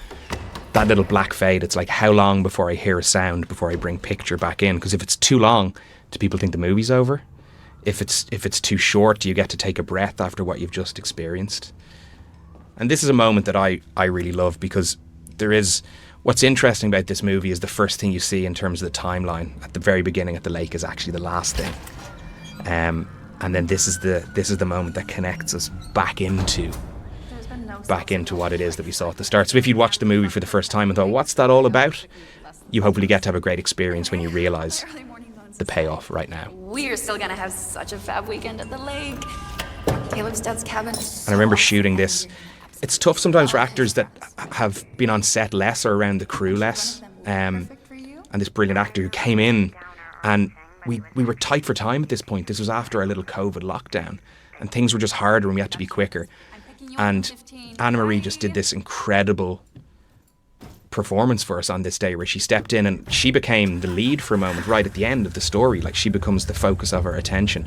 That little black fade, it's like how long before I hear a sound, before I bring picture back in? Because if it's too long, do people think the movie's over? If it's too short, do you get to take a breath after what you've just experienced? And this is a moment that I really love, because what's interesting about this movie is the first thing you see in terms of the timeline at the very beginning at the lake is actually the last thing. And then this is the moment that connects us back into what it is that we saw at the start. So if you'd watched the movie for the first time and thought, what's that all about? You hopefully get to have a great experience when you realise the payoff right now. We're still gonna have such a fab weekend at the lake. Caleb's dad's cabin. And I remember shooting this. It's tough sometimes for actors that have been on set less or around the crew less. And this brilliant actor who came in, and we were tight for time at this point. This was after our little COVID lockdown, and things were just harder and we had to be quicker. And Anna Marie just did this incredible performance for us on this day, where she stepped in and she became the lead for a moment right at the end of the story. Like, she becomes the focus of our attention.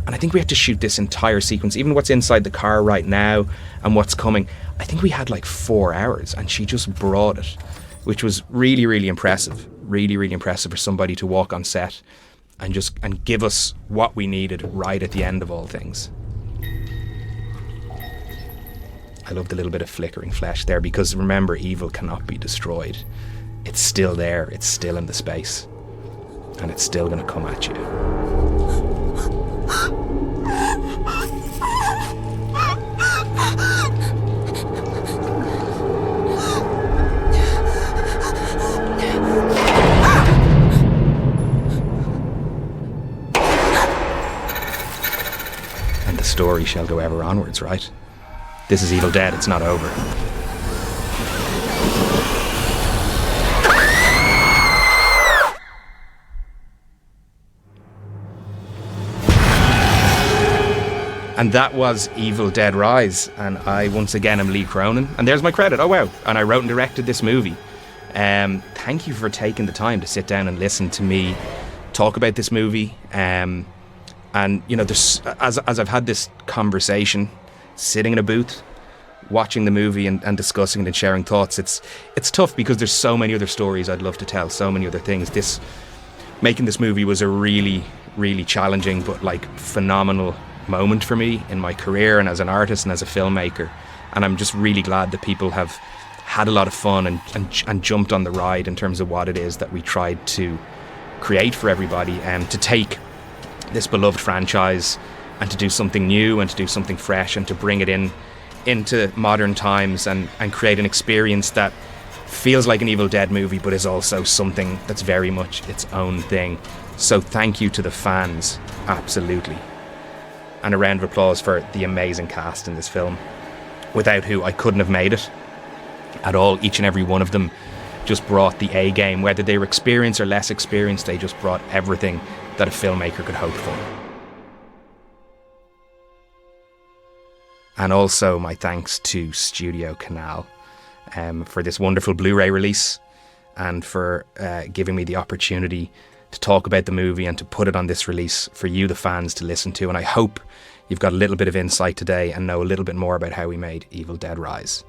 And I think we had to shoot this entire sequence, even what's inside the car right now and what's coming. I think we had like 4 hours, and she just brought it, which was really, really impressive. Really, really impressive for somebody to walk on set and give us what we needed right at the end of all things. I love the little bit of flickering flesh there, because remember, evil cannot be destroyed. It's still there, it's still in the space, and it's still going to come at you. story shall go ever onwards, right? This is Evil Dead, it's not over. And that was Evil Dead Rise, and I once again am Lee Cronin, and there's my credit. Oh wow, and I wrote and directed this movie. Thank you for taking the time to sit down and listen to me talk about this movie. And you know, there's, as I've had this conversation, sitting in a booth, watching the movie and discussing it and sharing thoughts, it's tough because there's so many other stories I'd love to tell, so many other things. Making this movie was a really, really challenging but like phenomenal moment for me in my career and as an artist and as a filmmaker, and I'm just really glad that people have had a lot of fun and jumped on the ride in terms of what it is that we tried to create for everybody, and to take this beloved franchise and to do something new and to do something fresh and to bring it into modern times and create an experience that feels like an Evil Dead movie but is also something that's very much its own thing. So thank you to the fans, absolutely. And a round of applause for the amazing cast in this film, without who I couldn't have made it at all. Each and every one of them just brought the A game. Whether they were experienced or less experienced, they just brought everything that a filmmaker could hope for. And also my thanks to Studio Canal for this wonderful Blu-ray release, and for giving me the opportunity to talk about the movie and to put it on this release for you, the fans, to listen to. And I hope you've got a little bit of insight today and know a little bit more about how we made Evil Dead Rise.